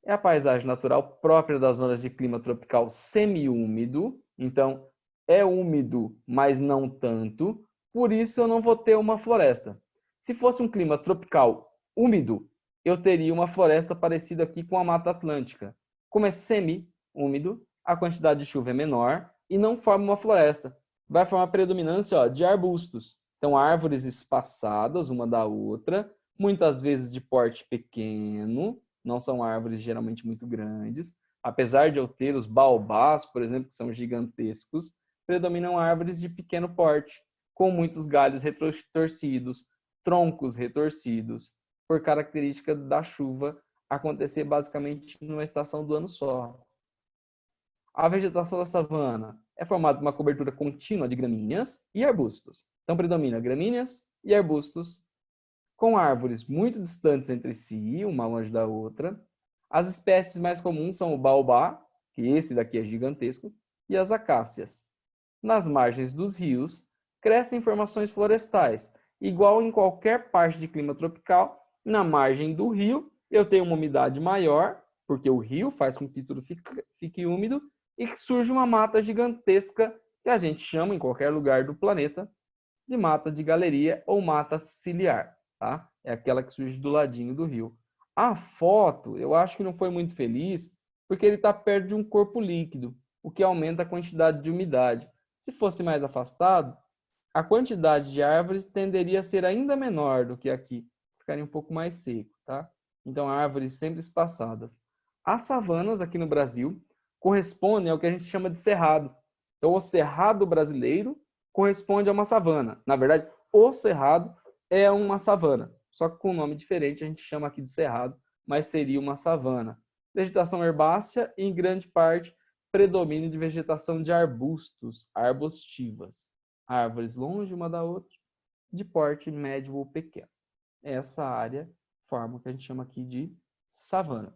É a paisagem natural própria das zonas de clima tropical semiúmido. Então, é úmido, mas não tanto. Por isso, eu não vou ter uma floresta. Se fosse um clima tropical úmido, eu teria uma floresta parecida aqui com a Mata Atlântica. Como é semi-úmido, a quantidade de chuva é menor e não forma uma floresta. Vai formar predominância de arbustos. Então, árvores espaçadas uma da outra, muitas vezes de porte pequeno, não são árvores geralmente muito grandes. Apesar de eu ter os baobás, por exemplo, que são gigantescos, predominam árvores de pequeno porte, com muitos galhos retorcidos, troncos retorcidos, por característica da chuva acontecer basicamente numa estação do ano só. A vegetação da savana é formada por uma cobertura contínua de gramíneas e arbustos. Então, predomina gramíneas e arbustos, com árvores muito distantes entre si, uma longe da outra. As espécies mais comuns são o baobá, que esse daqui é gigantesco, e as acácias. Nas margens dos rios, crescem formações florestais, igual em qualquer parte de clima tropical. Na margem do rio, eu tenho uma umidade maior, porque o rio faz com que tudo fique úmido, e que surge uma mata gigantesca, que a gente chama, em qualquer lugar do planeta, de mata de galeria ou mata ciliar. Tá? É aquela que surge do ladinho do rio. A foto, eu acho que não foi muito feliz, porque ele está perto de um corpo líquido, o que aumenta a quantidade de umidade. Se fosse mais afastado, a quantidade de árvores tenderia a ser ainda menor do que aqui, ficaria um pouco mais seco, tá? Então, árvores sempre espaçadas. As savanas aqui no Brasil correspondem ao que a gente chama de cerrado. Então, o cerrado brasileiro corresponde a uma savana. Na verdade, o cerrado é uma savana, só que com um nome diferente, a gente chama aqui de cerrado, mas seria uma savana. Vegetação herbácea e, em grande parte, predomínio de vegetação de arbustos, arbustivas. Árvores longe uma da outra, de porte médio ou pequeno. Essa área forma o que a gente chama aqui de savana.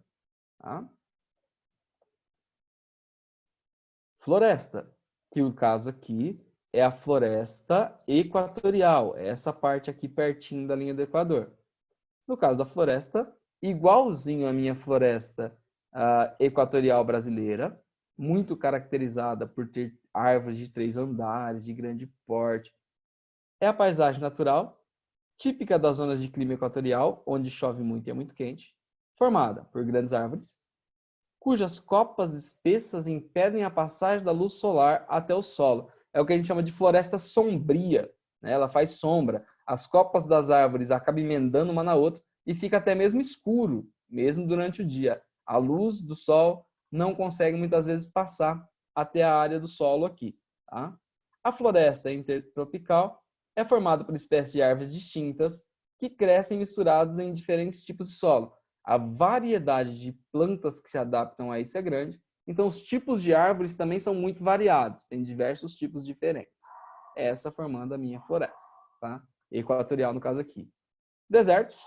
Tá? Floresta, que o caso aqui é a floresta equatorial, essa parte aqui pertinho da linha do Equador. No caso da floresta, igualzinho à minha floresta equatorial brasileira, muito caracterizada por ter árvores de 3 andares, de grande porte. É a paisagem natural, típica das zonas de clima equatorial, onde chove muito e é muito quente, formada por grandes árvores, cujas copas espessas impedem a passagem da luz solar até o solo. É o que a gente chama de floresta sombria, né? Ela faz sombra. As copas das árvores acabam emendando uma na outra e fica até mesmo escuro, mesmo durante o dia. A luz do sol não consegue muitas vezes passar até a área do solo aqui. Tá? A floresta intertropical é formada por espécies de árvores distintas que crescem misturadas em diferentes tipos de solo. A variedade de plantas que se adaptam a isso é grande, então os tipos de árvores também são muito variados, tem diversos tipos diferentes. Essa formando a minha floresta, tá? Equatorial no caso aqui. Desertos,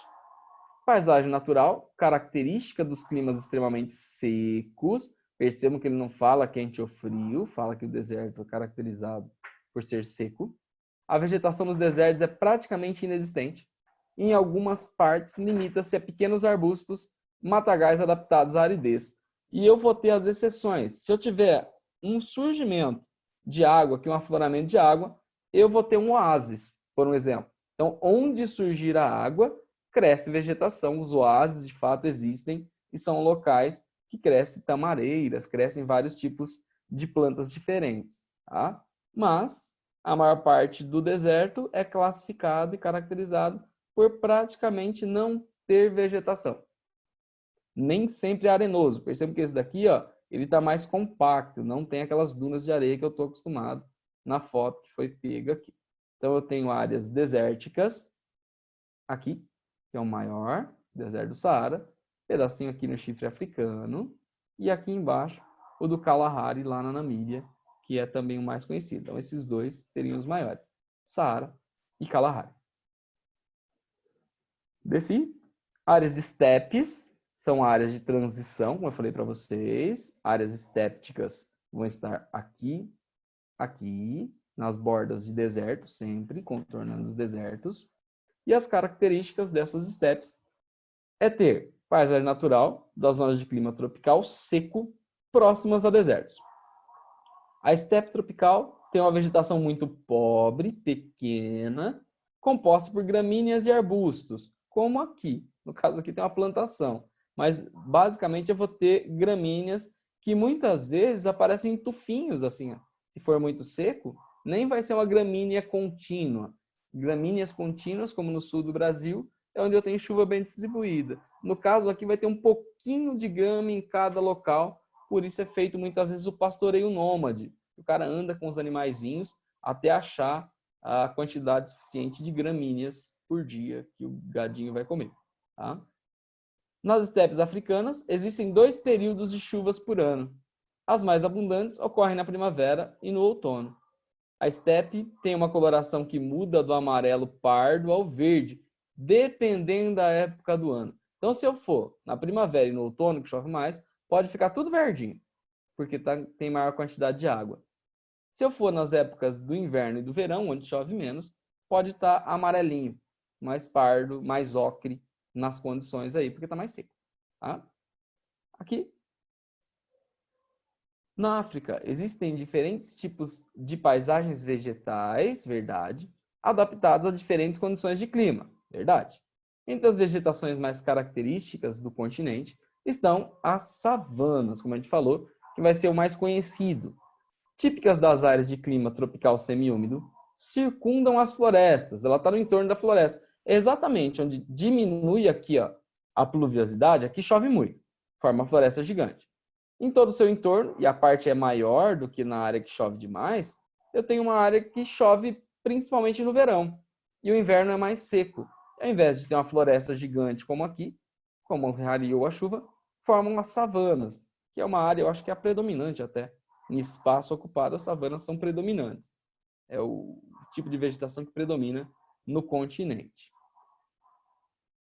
paisagem natural, característica dos climas extremamente secos. Percebam que ele não fala quente ou frio, fala que o deserto é caracterizado por ser seco. A vegetação nos desertos é praticamente inexistente. Em algumas partes, limita-se a pequenos arbustos, matagais adaptados à aridez. E eu vou ter as exceções. Se eu tiver um surgimento de água, aqui um afloramento de água, eu vou ter um oásis, por um exemplo. Então, onde surgir a água, cresce vegetação. Os oásis, de fato, existem e são locais que crescem tamareiras, crescem vários tipos de plantas diferentes. Tá? Mas a maior parte do deserto é classificado e caracterizado por praticamente não ter vegetação. Nem sempre é arenoso. Perceba que esse daqui, ó, ele está mais compacto, não tem aquelas dunas de areia que eu estou acostumado na foto que foi pega aqui. Então, eu tenho áreas desérticas, aqui, que é o maior, deserto do Saara, pedacinho aqui no chifre africano, e aqui embaixo, o do Kalahari, lá na Namíbia, que é também o mais conhecido. Então, esses dois seriam os maiores, Saara e Kalahari. Desci. Áreas de estepes são áreas de transição, como eu falei para vocês. Áreas estépticas vão estar aqui, aqui, nas bordas de deserto, sempre contornando os desertos. E as características dessas estepes é ter paisagem natural das zonas de clima tropical seco, próximas a desertos. A estepe tropical tem uma vegetação muito pobre, pequena, composta por gramíneas e arbustos, como aqui. No caso aqui tem uma plantação, mas basicamente eu vou ter gramíneas que muitas vezes aparecem em tufinhos, assim. Se for muito seco, nem vai ser uma gramínea contínua. Gramíneas contínuas, como no sul do Brasil, é onde eu tenho chuva bem distribuída. No caso aqui vai ter um pouquinho de grama em cada local, por isso é feito muitas vezes o pastoreio nômade. O cara anda com os animaizinhos até achar a quantidade suficiente de gramíneas por dia que o gadinho vai comer. Tá? Nas estepes africanas, existem 2 períodos de chuvas por ano. As mais abundantes ocorrem na primavera e no outono. A estepe tem uma coloração que muda do amarelo pardo ao verde, dependendo da época do ano. Então, se eu for na primavera e no outono, que chove mais, pode ficar tudo verdinho, porque tem maior quantidade de água. Se eu for nas épocas do inverno e do verão, onde chove menos, pode estar amarelinho, mais pardo, mais ocre nas condições aí, porque está mais seco. Tá? Aqui. Na África, existem diferentes tipos de paisagens vegetais, verdade, adaptadas a diferentes condições de clima, verdade. Entre as vegetações mais características do continente estão as savanas, como a gente falou, que vai ser o mais conhecido. Típicas das áreas de clima tropical semiúmido, circundam as florestas, ela está no entorno da floresta. É exatamente onde diminui aqui ó, a pluviosidade, aqui chove muito, forma uma floresta gigante. Em todo o seu entorno, e a parte é maior do que na área que chove demais, eu tenho uma área que chove principalmente no verão, e o inverno é mais seco. Ao invés de ter uma floresta gigante como aqui, como rariou a chuva, formam as savanas, que é uma área, eu acho que é a predominante até. Em espaço ocupado, as savanas são predominantes. É o tipo de vegetação que predomina no continente.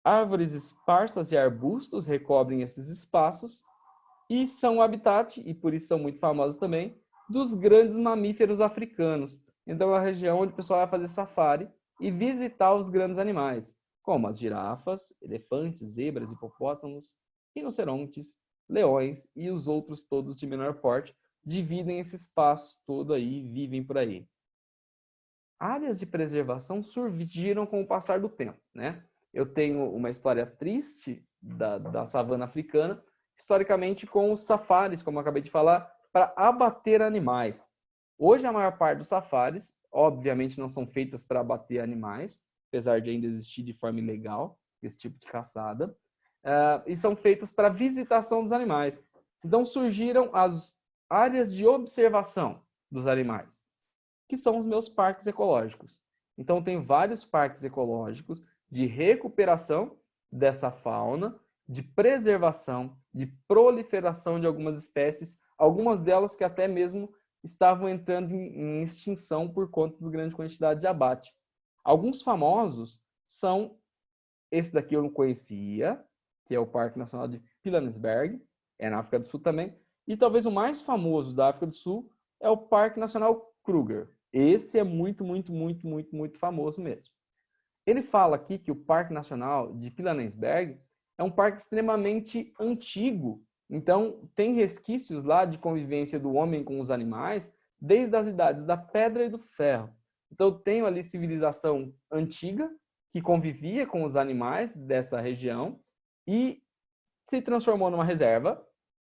Árvores esparsas e arbustos recobrem esses espaços e são o habitat, e por isso são muito famosos também, dos grandes mamíferos africanos. Então é uma região onde o pessoal vai fazer safari e visitar os grandes animais, como as girafas, elefantes, zebras, hipopótamos, rinocerontes, leões e os outros todos de menor porte, dividem esse espaço todo aí, vivem por aí. Áreas de preservação surgiram com o passar do tempo, né? Eu tenho uma história triste da savana africana, historicamente com os safaris, como eu acabei de falar, para abater animais. Hoje, a maior parte dos safaris, obviamente, não são feitas para abater animais, apesar de ainda existir de forma ilegal esse tipo de caçada, e são feitas para visitação dos animais. Então, surgiram as áreas de observação dos animais, que são os meus parques ecológicos. Então, tem vários parques ecológicos de recuperação dessa fauna, de preservação, de proliferação de algumas espécies, algumas delas que até mesmo estavam entrando em extinção por conta da grande quantidade de abate. Alguns famosos são, esse daqui eu não conhecia, que é o Parque Nacional de Pilanesberg, é na África do Sul também, e talvez o mais famoso da África do Sul é o Parque Nacional Kruger. Esse é muito famoso mesmo. Ele fala aqui que o Parque Nacional de Pilanesberg é um parque extremamente antigo. Então, tem resquícios lá de convivência do homem com os animais desde as idades da pedra e do ferro. Então, eu tenho ali civilização antiga que convivia com os animais dessa região e se transformou numa reserva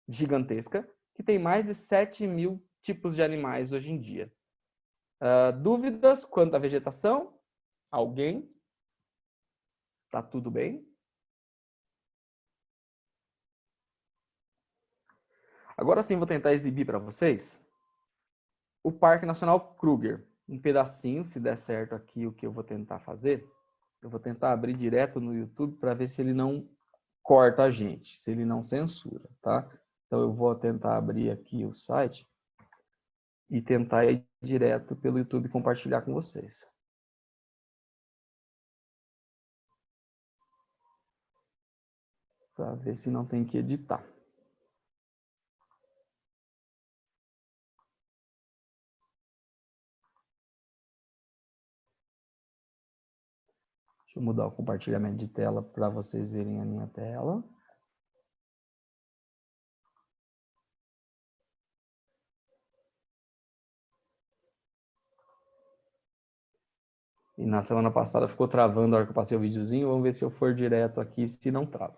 gigantesca que tem mais de 7.000 tipos de animais hoje em dia. Dúvidas quanto à vegetação? Alguém? Tá tudo bem? Agora sim, vou tentar exibir para vocês o Parque Nacional Kruger. Um pedacinho, se der certo aqui o que eu vou tentar fazer. Eu vou tentar abrir direto no YouTube para ver se ele não corta a gente, se ele não censura, tá? Então eu vou tentar abrir aqui o site e tentar ir direto pelo YouTube e compartilhar com vocês. Para ver se não tem que editar. Deixa eu mudar o compartilhamento de tela para vocês verem a minha tela. E na semana passada ficou travando a hora que eu passei o videozinho. Vamos ver se eu for direto aqui, se não trava.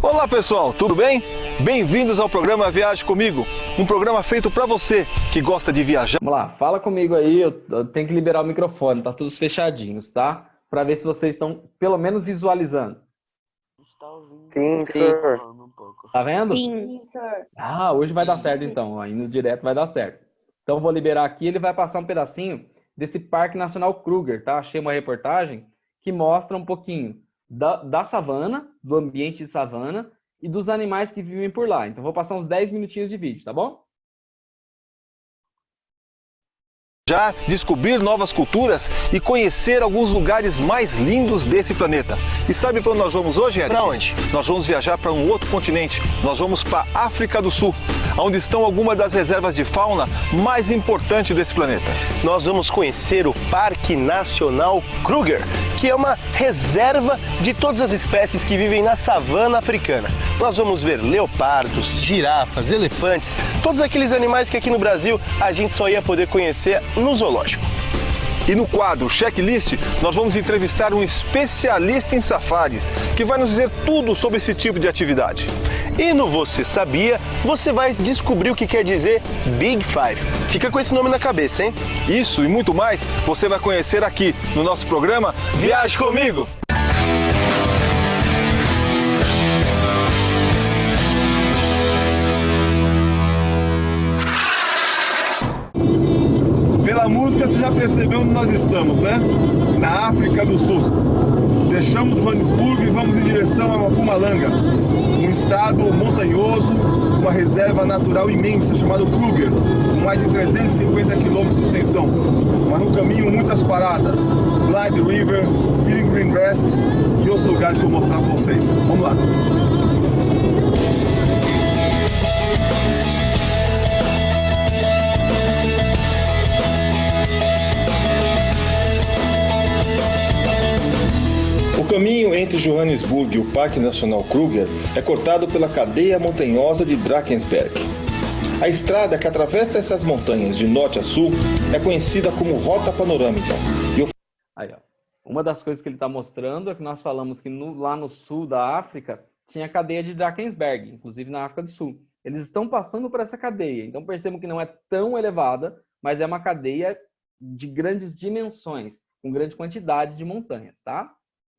Olá pessoal, tudo bem? Bem-vindos ao programa Viaje Comigo, um programa feito para você que gosta de viajar. Vamos lá, fala comigo aí, eu tenho que liberar o microfone, tá todos fechadinhos, tá? Para ver se vocês estão pelo menos visualizando. Está ouvindo? Sim, senhor. Falando um pouco. Tá vendo? Sim, senhor. Ah, hoje vai dar certo então, aí no direto vai dar certo. Então vou liberar aqui, ele vai passar um pedacinho desse Parque Nacional Kruger, tá? Achei uma reportagem que mostra um pouquinho da savana, do ambiente de savana e dos animais que vivem por lá. Então vou passar uns 10 minutinhos de vídeo, tá bom? Já descobrir novas culturas e conhecer alguns lugares mais lindos desse planeta. E sabe para onde nós vamos hoje, Eric? Para onde? Nós vamos viajar para um outro continente. Nós vamos para a África do Sul, onde estão algumas das reservas de fauna mais importantes desse planeta. Nós vamos conhecer o Parque Nacional Kruger, que é uma reserva de todas as espécies que vivem na savana africana. Nós vamos ver leopardos, girafas, elefantes, todos aqueles animais que aqui no Brasil a gente só ia poder conhecer no zoológico. E no quadro Checklist, nós vamos entrevistar um especialista em safaris, que vai nos dizer tudo sobre esse tipo de atividade. E no Você Sabia, você vai descobrir o que quer dizer Big Five. Fica com esse nome na cabeça, hein? Isso e muito mais você vai conhecer aqui no nosso programa Viaje Comigo! Pela música você já percebeu onde nós estamos, né? Na África do Sul. Deixamos Joanesburgo e vamos em direção a Mpumalanga, um estado montanhoso, uma reserva natural imensa, chamado Kruger, com mais de 350 quilômetros de extensão. Mas no caminho muitas paradas, Blind River, Pilgrim Rest e outros lugares que eu vou mostrar para vocês. Vamos lá! O caminho entre Joanesburgo e o Parque Nacional Kruger é cortado pela cadeia montanhosa de Drakensberg. A estrada que atravessa essas montanhas de norte a sul é conhecida como Rota Panorâmica. Aí, ó. Uma das coisas que ele está mostrando é que nós falamos que lá no sul da África tinha a cadeia de Drakensberg, inclusive na África do Sul. Eles estão passando por essa cadeia, então percebam que não é tão elevada, mas é uma cadeia de grandes dimensões, com grande quantidade de montanhas, tá?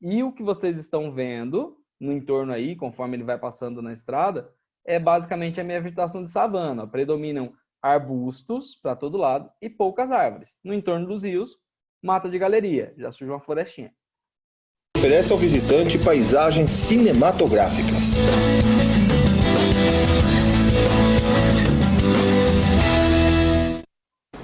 E o que vocês estão vendo no entorno aí, conforme ele vai passando na estrada, é basicamente a minha vegetação de savana. Predominam arbustos para todo lado e poucas árvores. No entorno dos rios, mata de galeria, já surge uma florestinha. Oferece ao visitante paisagens cinematográficas.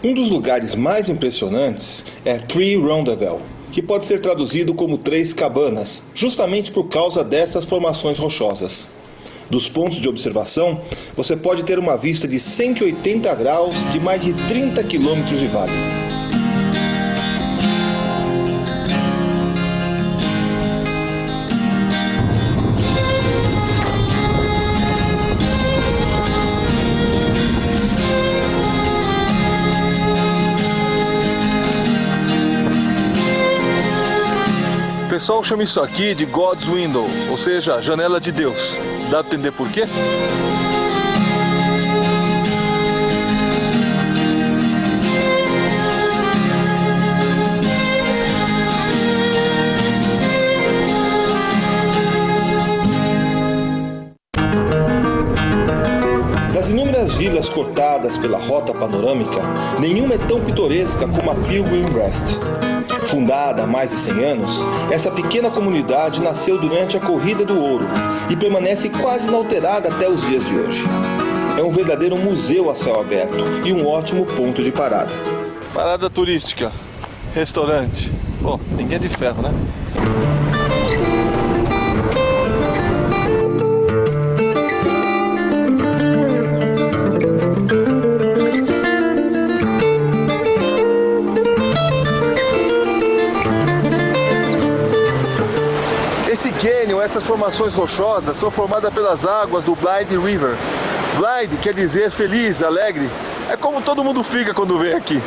Um dos lugares mais impressionantes é Tree Roundel, que pode ser traduzido como Três Cabanas, justamente por causa dessas formações rochosas. Dos pontos de observação, você pode ter uma vista de 180 graus de mais de 30 quilômetros de vale. O pessoal chama isso aqui de God's Window, ou seja, janela de Deus. Dá para entender por quê? Das inúmeras vilas cortadas pela rota panorâmica, nenhuma é tão pitoresca como a Pilgrim Rest. Fundada há mais de 100 anos, essa pequena comunidade nasceu durante a Corrida do Ouro e permanece quase inalterada até os dias de hoje. É um verdadeiro museu a céu aberto e um ótimo ponto de parada. Parada turística, restaurante. Bom, ninguém é de ferro, né? Esse cânion, essas formações rochosas, são formadas pelas águas do Blind River. Blind quer dizer feliz, alegre. É como todo mundo fica quando vem aqui.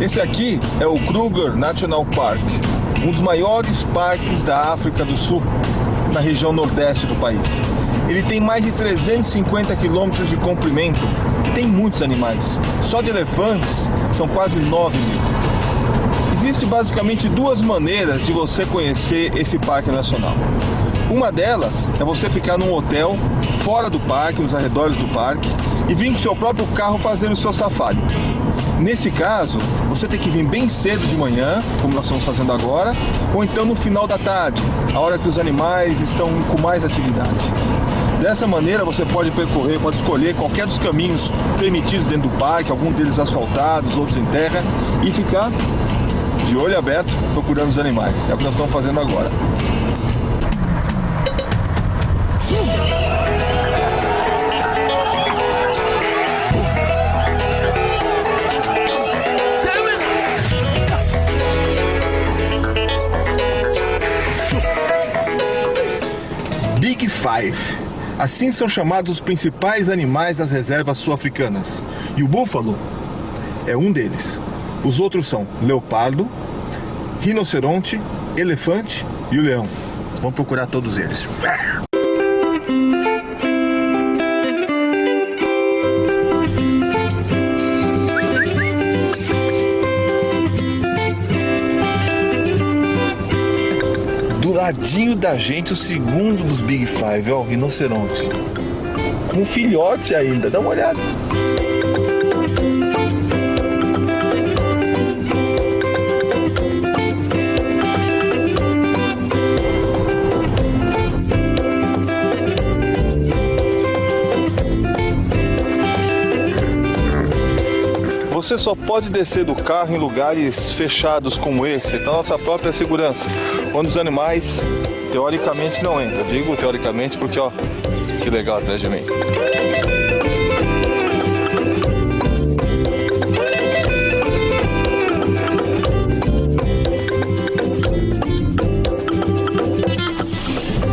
Esse aqui é o Kruger National Park, um dos maiores parques da África do Sul, na região nordeste do país. Ele tem mais de 350 quilômetros de comprimento e tem muitos animais. Só de elefantes são quase 9 mil. Existem basicamente duas maneiras de você conhecer esse parque nacional. Uma delas é você ficar num hotel fora do parque, nos arredores do parque, e vir com seu próprio carro fazer o seu safari. Nesse caso, você tem que vir bem cedo de manhã, como nós estamos fazendo agora, ou então no final da tarde, a hora que os animais estão com mais atividade. Dessa maneira você pode percorrer, pode escolher qualquer dos caminhos permitidos dentro do parque, alguns deles asfaltados, outros em terra, e ficar de olho aberto procurando os animais. É o que nós estamos fazendo agora. Big Five. Assim são chamados os principais animais das reservas sul-africanas. E o búfalo é um deles. Os outros são leopardo, rinoceronte, elefante e o leão. Vamos procurar todos eles. Do ladinho da gente, o segundo dos Big Five, ó, o rinoceronte. Um filhote ainda, dá uma olhada. Você só pode descer do carro em lugares fechados como esse, para nossa própria segurança, onde os animais, teoricamente, não entram. Digo teoricamente porque, ó, que legal atrás de mim.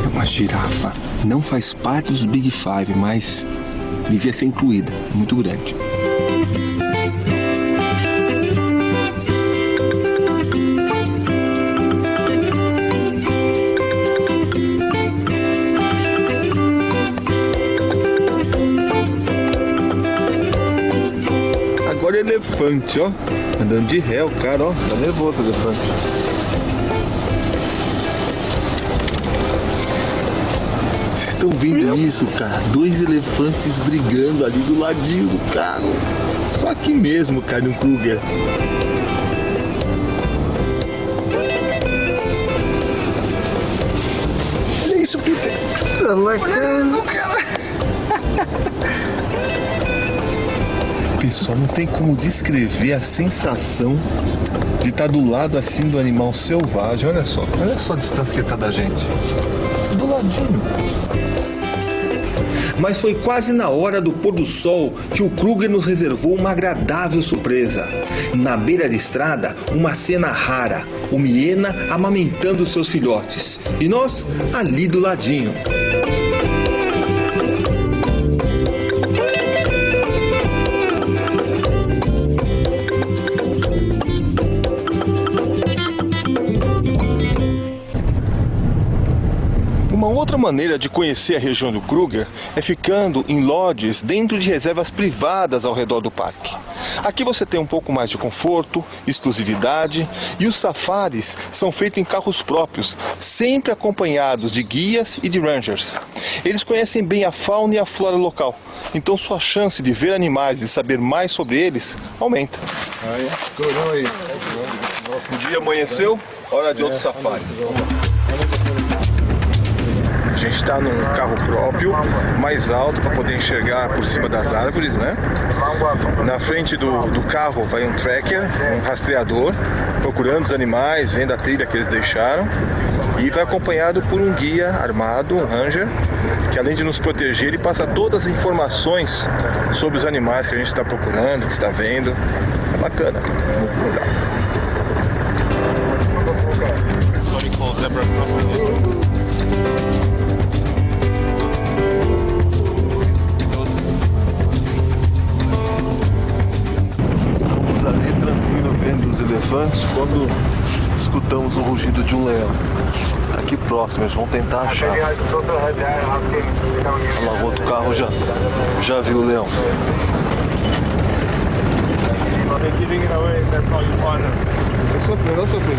É uma girafa. Não faz parte dos Big Five, mas devia ser incluída. Muito grande. Agora elefante, ó, andando de ré, o cara, ó, tá nervoso o elefante. Vocês estão vendo isso, cara? Dois elefantes brigando ali do ladinho do carro. Só aqui mesmo, Canyon Kruger. Olha isso, Peter. Olha isso, cara. Pessoal, não tem como descrever a sensação de estar do lado assim do animal selvagem. Olha só a distância que ele está da gente. Do ladinho. Mas foi quase na hora do pôr do sol que o Kruger nos reservou uma agradável surpresa. Na beira da estrada, uma cena rara, uma hiena amamentando seus filhotes. E nós ali do ladinho. Uma outra maneira de conhecer a região do Kruger é ficando em lodges dentro de reservas privadas ao redor do parque. Aqui você tem um pouco mais de conforto, exclusividade e os safaris são feitos em carros próprios, sempre acompanhados de guias e de rangers. Eles conhecem bem a fauna e a flora local, então sua chance de ver animais e saber mais sobre eles aumenta. O dia amanheceu, hora de outro safari. A gente está num carro próprio, mais alto para poder enxergar por cima das árvores, né? Na frente do carro vai um tracker, um rastreador, procurando os animais, vendo a trilha que eles deixaram. E vai acompanhado por um guia armado, um ranger, que além de nos proteger, ele passa todas as informações sobre os animais que a gente está procurando, que está vendo. É bacana, muito legal. Vendo os elefantes quando escutamos o rugido de um leão. aqui próximo, eles vão tentar achar. Olha lá, o outro carro já viu o leão. Não sofreu.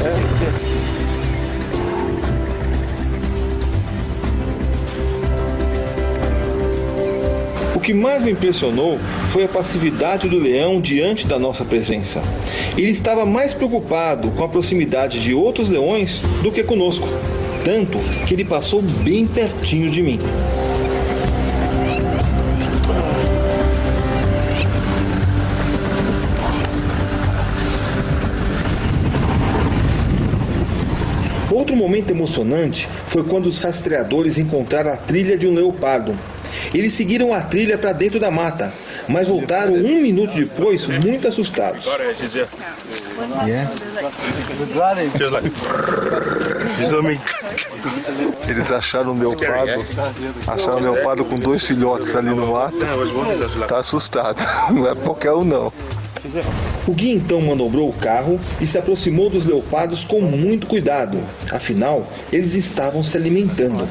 O que mais me impressionou foi a passividade do leão diante da nossa presença. Ele estava mais preocupado com a proximidade de outros leões do que conosco, tanto que ele passou bem pertinho de mim. Outro momento emocionante foi quando os rastreadores encontraram a trilha de um leopardo. Eles seguiram a trilha para dentro da mata, mas voltaram 1 minuto depois muito assustados. Eles acharam um leopardo com 2 filhotes ali no mato. Tá assustado, não é qualquer um não. O guia então manobrou o carro e se aproximou dos leopardos com muito cuidado. Afinal, eles estavam se alimentando.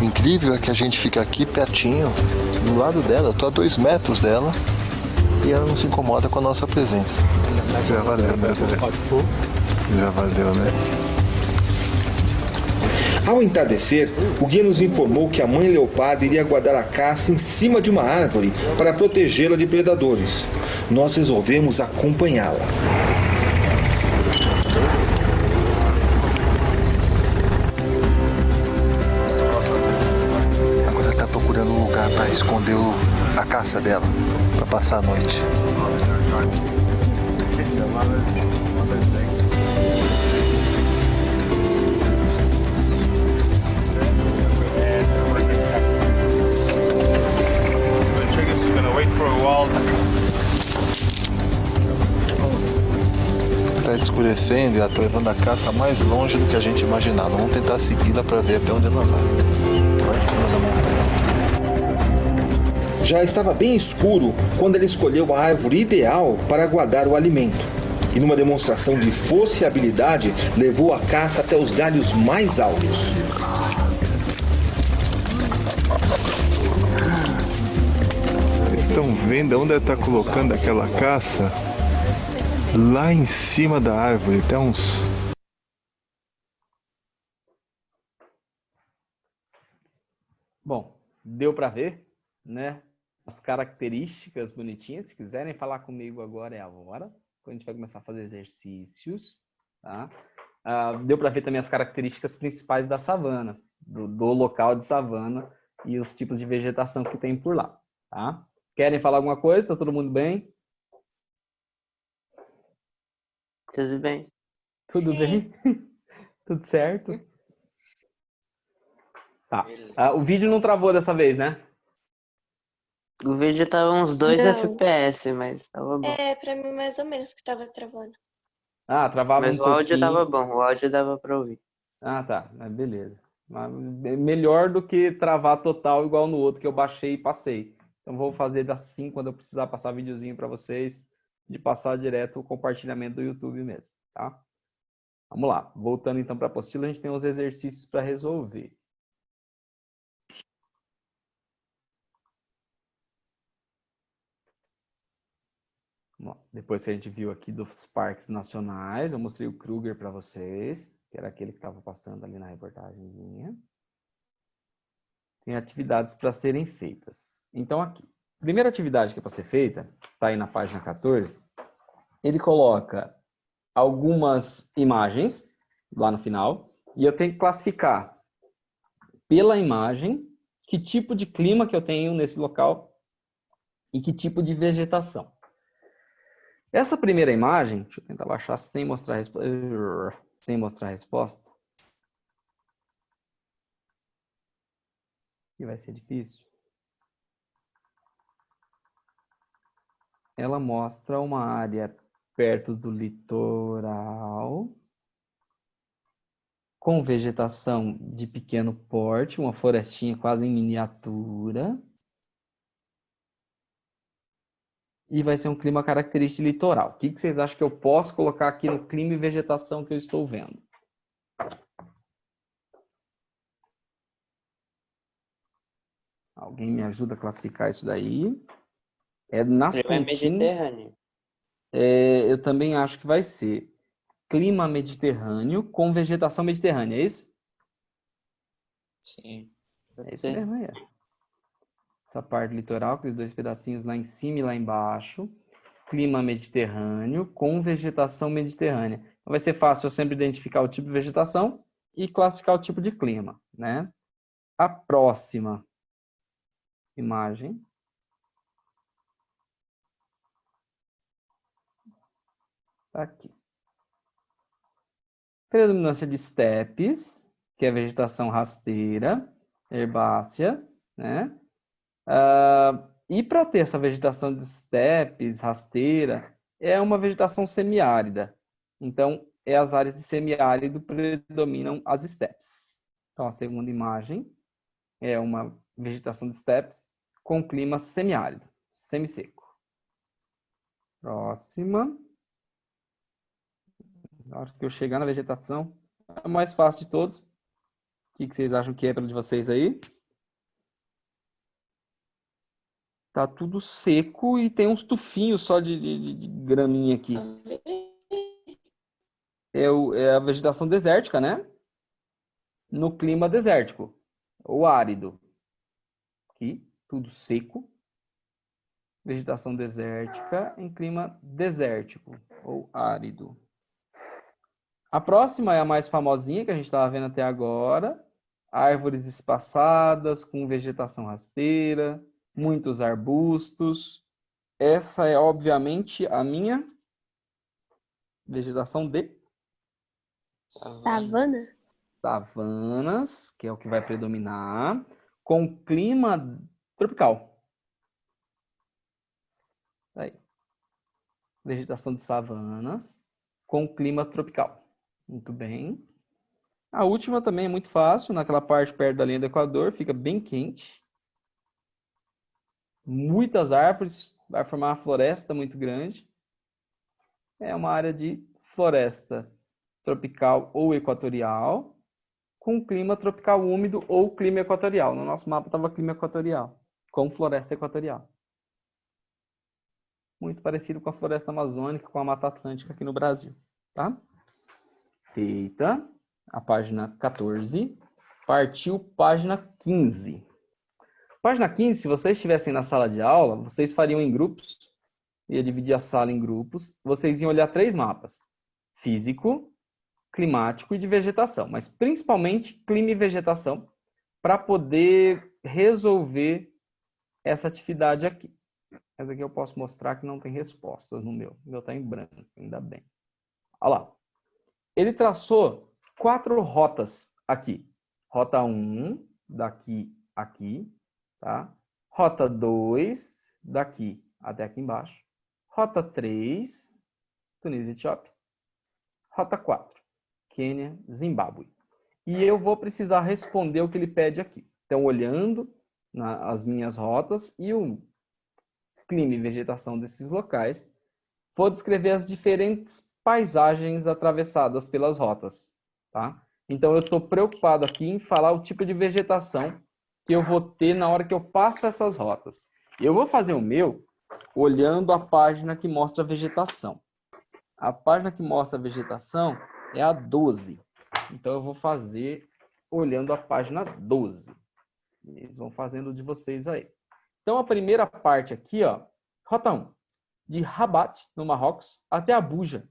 O incrível é que a gente fica aqui pertinho, do lado dela. Eu tô a 2 metros dela e ela não se incomoda com a nossa presença. Já valeu, né? Já valeu, né? Ao entardecer, o guia nos informou que a mãe leopardo iria guardar a caça em cima de uma árvore para protegê-la de predadores. Nós resolvemos acompanhá-la. Agora ela está procurando um lugar para esconder a caça dela, para passar a noite. Está escurecendo e ela está levando a caça mais longe do que a gente imaginava. Vamos tentar segui-la para ver até onde ela vai. Lá em cima da montanha. Já estava bem escuro quando ela escolheu a árvore ideal para guardar o alimento. E numa demonstração de força e habilidade, levou a caça até os galhos mais altos. Estão vendo onde ela está colocando aquela caça? Lá em cima da árvore, tem uns... Bom, deu para ver, né? As características bonitinhas. Se quiserem falar comigo agora é a hora. Quando a gente vai começar a fazer exercícios, tá? Deu para ver também as características principais da savana, do local de savana e os tipos de vegetação que tem por lá, tá? Querem falar alguma coisa? Tá todo mundo bem? Tudo bem. Tudo bem? Tudo certo? Tá. O vídeo não travou dessa vez, né? O vídeo tava uns 2 Não. FPS, mas tava bom. Pra mim mais ou menos que tava travando. Travava Mas um o áudio pouquinho. tava bom, o áudio dava pra ouvir. Tá. Beleza. Mas melhor do que travar total igual no outro que eu baixei e passei. Então vou fazer assim quando eu precisar passar videozinho para vocês, de passar direto o compartilhamento do YouTube mesmo, tá? Vamos lá. Voltando então para a apostila, a gente tem os exercícios para resolver. Vamos lá. Depois que a gente viu aqui dos parques nacionais, eu mostrei o Kruger para vocês, que era aquele que estava passando ali na reportagemzinha. Tem atividades para serem feitas. Então aqui, primeira atividade que é para ser feita, está aí na página 14, ele coloca algumas imagens lá no final, e eu tenho que classificar pela imagem que tipo de clima que eu tenho nesse local e que tipo de vegetação. Essa primeira imagem, deixa eu tentar baixar sem mostrar a resposta. Que vai ser difícil. Ela mostra uma área perto do litoral, com vegetação de pequeno porte, uma florestinha quase em miniatura. e vai ser um clima característico de litoral. O que vocês acham que eu posso colocar aqui no clima e vegetação que eu estou vendo? Alguém me ajuda a classificar isso daí? Nas Clima pontinhas. Mediterrâneo. Eu também acho que vai ser clima mediterrâneo com vegetação mediterrânea, é isso? Sim. É isso mesmo aí. Essa parte do litoral, com os dois pedacinhos lá em cima e lá embaixo. Clima mediterrâneo com vegetação mediterrânea. Então, vai ser fácil eu sempre identificar o tipo de vegetação e classificar o tipo de clima, né? A próxima imagem. Tá aqui. Predominância de estepes, que é vegetação rasteira, herbácea, né? E para ter essa vegetação de estepes, rasteira, é uma vegetação semiárida. Então, as áreas de semiárido predominam as estepes. Então, a segunda imagem é uma vegetação de estepes com clima semiárido, semisseco. Próxima. Na hora que eu chegar na vegetação, é o mais fácil de todos. O que vocês acham que é pelo de vocês aí? Tá tudo seco e tem uns tufinhos só de graminha aqui. É a vegetação desértica, né? No clima desértico, ou árido. Aqui, tudo seco. Vegetação desértica em clima desértico, ou árido. A próxima é a mais famosinha que a gente estava vendo até agora. Árvores espaçadas, com vegetação rasteira, muitos arbustos. Essa é, obviamente, a minha vegetação de Savana? savanas, que é o que vai predominar, com clima tropical. Aí. Vegetação de savanas, com clima tropical. Muito bem. A última também é muito fácil, naquela parte perto da linha do Equador, fica bem quente. Muitas árvores, vai formar uma floresta muito grande. É uma área de floresta tropical ou equatorial, com clima tropical úmido ou clima equatorial. No nosso mapa estava clima equatorial, com floresta equatorial. Muito parecido com a floresta amazônica, com a Mata Atlântica aqui no Brasil, tá? Feita a página 14, partiu página 15. Página 15, se vocês estivessem na sala de aula, vocês fariam em grupos, ia dividir a sala em grupos, vocês iam olhar 3 mapas: físico, climático e de vegetação, mas principalmente clima e vegetação, para poder resolver essa atividade aqui. Essa aqui eu posso mostrar que não tem respostas no meu. O meu está em branco, ainda bem. Olha lá. Ele traçou 4 rotas aqui. Rota 1, daqui a aqui. Tá? Rota 2, daqui até aqui embaixo. Rota 3, Tunísia e Etiópia. Rota 4, Quênia, Zimbábue. E eu vou precisar responder o que ele pede aqui. Então, olhando as minhas rotas e o clima e vegetação desses locais, vou descrever as diferentes paisagens atravessadas pelas rotas, tá? Então, eu estou preocupado aqui em falar o tipo de vegetação que eu vou ter na hora que eu passo essas rotas. Eu vou fazer o meu olhando a página que mostra a vegetação. A página que mostra a vegetação é a 12. Então, eu vou fazer olhando a página 12. Eles vão fazendo de vocês aí. Então, a primeira parte aqui, ó, rota 1, de Rabat, no Marrocos, até Abuja,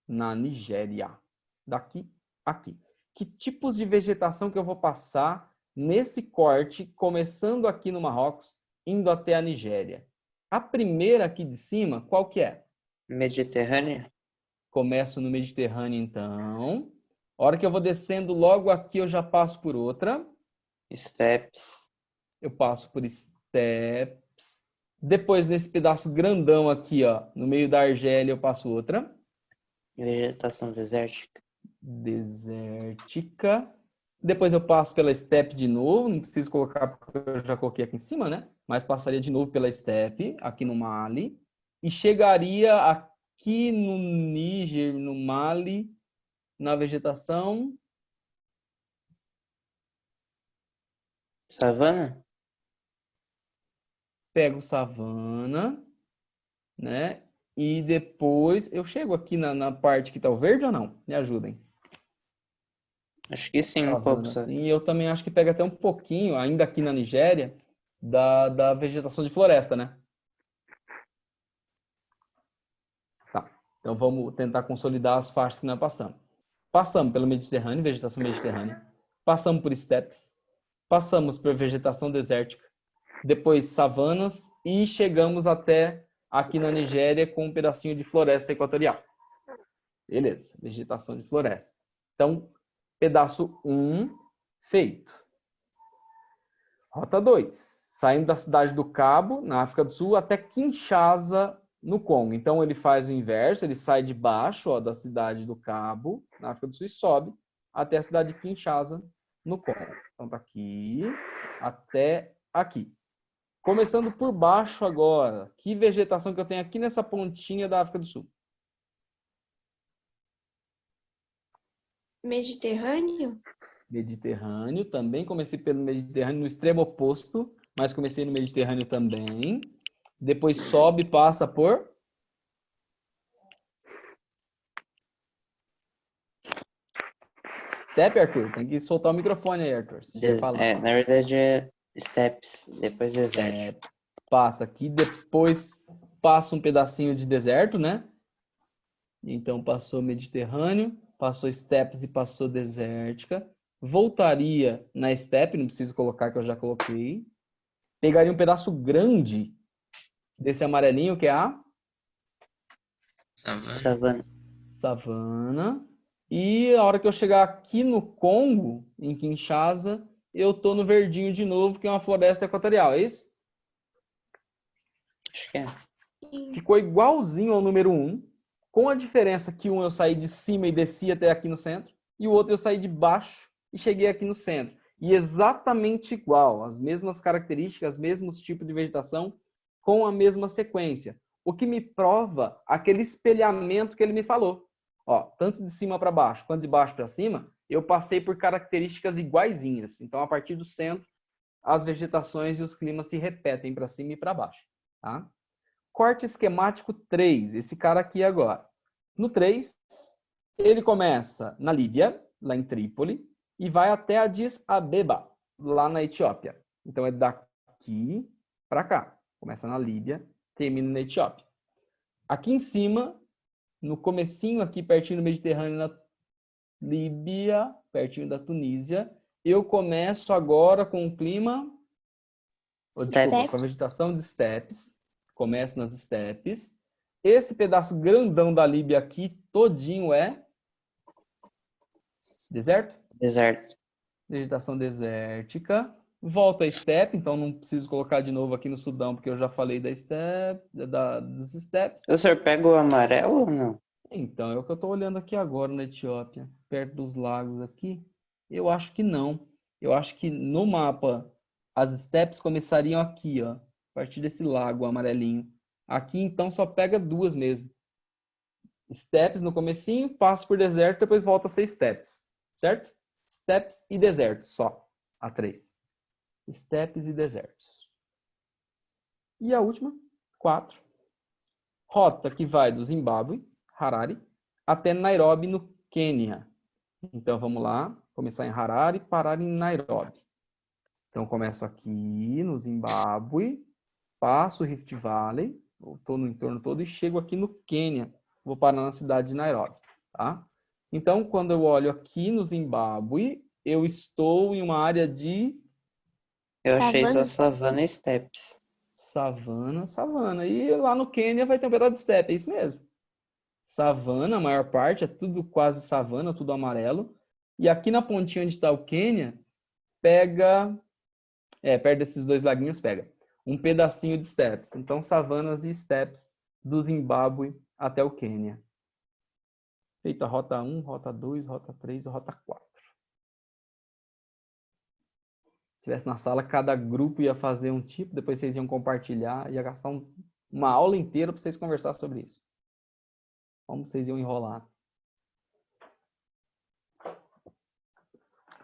na Nigéria. Daqui a aqui. Que tipos de vegetação que eu vou passar nesse corte, começando aqui no Marrocos, indo até a Nigéria? A primeira aqui de cima, qual que é? Mediterrânea? Começo no Mediterrâneo, então. A hora que eu vou descendo, logo aqui eu já passo por outra. Steppes. Eu passo por steppes. Depois, nesse pedaço grandão aqui, ó, no meio da Argélia, eu passo outra. Vegetação desértica. Desértica. Depois eu passo pela steppe de novo, não preciso colocar porque eu já coloquei aqui em cima, né? Mas passaria de novo pela steppe, aqui no Mali, e chegaria aqui no Níger, no Mali, na vegetação Savana? pego savana, né? E depois eu chego aqui na parte que tá o verde ou não? Me ajudem. Acho que sim, um pouco Savana, só. sim. E eu também acho que pega até um pouquinho, ainda aqui na Nigéria, da vegetação de floresta, né? Tá. Então vamos tentar consolidar as faixas que nós passamos. Passamos pelo Mediterrâneo, vegetação mediterrânea. Passamos por estepes. Passamos por vegetação desértica. Depois savanas e chegamos até aqui na Nigéria com um pedacinho de floresta equatorial. Beleza, vegetação de floresta. Então, pedaço 1 feito. Rota 2, saindo da cidade do Cabo, na África do Sul, até Kinshasa, no Congo. Então, ele faz o inverso, ele sai de baixo, ó, da cidade do Cabo, na África do Sul, e sobe até a cidade de Kinshasa, no Congo. Então, tá aqui até aqui. Começando por baixo agora. Que vegetação que eu tenho aqui nessa pontinha da África do Sul? Mediterrâneo? Mediterrâneo. Também comecei pelo Mediterrâneo, no extremo oposto, mas comecei no Mediterrâneo também. Depois sobe e passa por... Step, Arthur. Tem que soltar o microfone aí, Arthur. Se estiver falando. Na verdade é steppes, depois deserto. Passa aqui, depois passa um pedacinho de deserto, né? Então, passou Mediterrâneo, passou steppes e passou desértica. Voltaria na steppe, não preciso colocar que eu já coloquei. Pegaria um pedaço grande desse amarelinho, que é a Savana. savana. E a hora que eu chegar aqui no Congo, em Kinshasa, eu tô no verdinho de novo, que é uma floresta equatorial, é isso? Acho que é. Sim. Ficou igualzinho ao número 1, com a diferença que um eu saí de cima e desci até aqui no centro, e o outro eu saí de baixo e cheguei aqui no centro. E exatamente igual, as mesmas características, mesmos tipos de vegetação, com a mesma sequência. O que me prova aquele espelhamento que ele me falou. Ó, tanto de cima para baixo quanto de baixo para cima, eu passei por características iguaizinhas. Então, a partir do centro, as vegetações e os climas se repetem para cima e para baixo. Tá? Corte esquemático 3, esse cara aqui agora. No 3, ele começa na Líbia, lá em Trípoli, e vai até Addis Abeba, lá na Etiópia. Então, é daqui para cá. Começa na Líbia, termina na Etiópia. Aqui em cima, no comecinho aqui, pertinho do Mediterrâneo, na Líbia, pertinho da Tunísia, eu começo agora com o clima... Desculpa, com a vegetação de steppes. Começo nas steppes. Esse pedaço grandão da Líbia aqui, todinho é... deserto? Deserto. Vegetação desértica. Volto a steppe, então não preciso colocar de novo aqui no Sudão, porque eu já falei da steppe, dos steppes. O senhor pega o amarelo ou não? Então, é o que eu estou olhando aqui agora na Etiópia, perto dos lagos aqui. Eu acho que não. Eu acho que no mapa as steppes começariam aqui, ó, a partir desse lago amarelinho. Aqui, então, só pega duas mesmo. Steppes no comecinho, passa por deserto, depois volta a ser steppes. Certo? Steppes e desertos, só. A 3. Steppes e desertos. E a última, 4. Rota que vai do Zimbábue, Harare, até Nairobi, no Quênia. Então, vamos lá. Começar em Harare, parar em Nairobi. Então, começo aqui no Zimbábue, passo o Rift Valley, estou no entorno todo e chego aqui no Quênia. Vou parar na cidade de Nairobi. Tá? Então, quando eu olho aqui no Zimbábue, eu estou em uma área de... Eu achei só Savana. savana e steppes. Savana. E lá no Quênia vai ter um pedaço de steppe, é isso mesmo. Savana, a maior parte, é tudo quase savana, tudo amarelo. E aqui na pontinha onde está o Quênia, pega... perto desses dois laguinhos pega um pedacinho de steppes. Então, savanas e steppes do Zimbábue até o Quênia. Feita a rota 1, rota 2, rota 3 e rota 4. tivesse na sala, cada grupo ia fazer um tipo, depois vocês iam compartilhar, ia gastar uma aula inteira para vocês conversar sobre isso. Como vocês iam enrolar.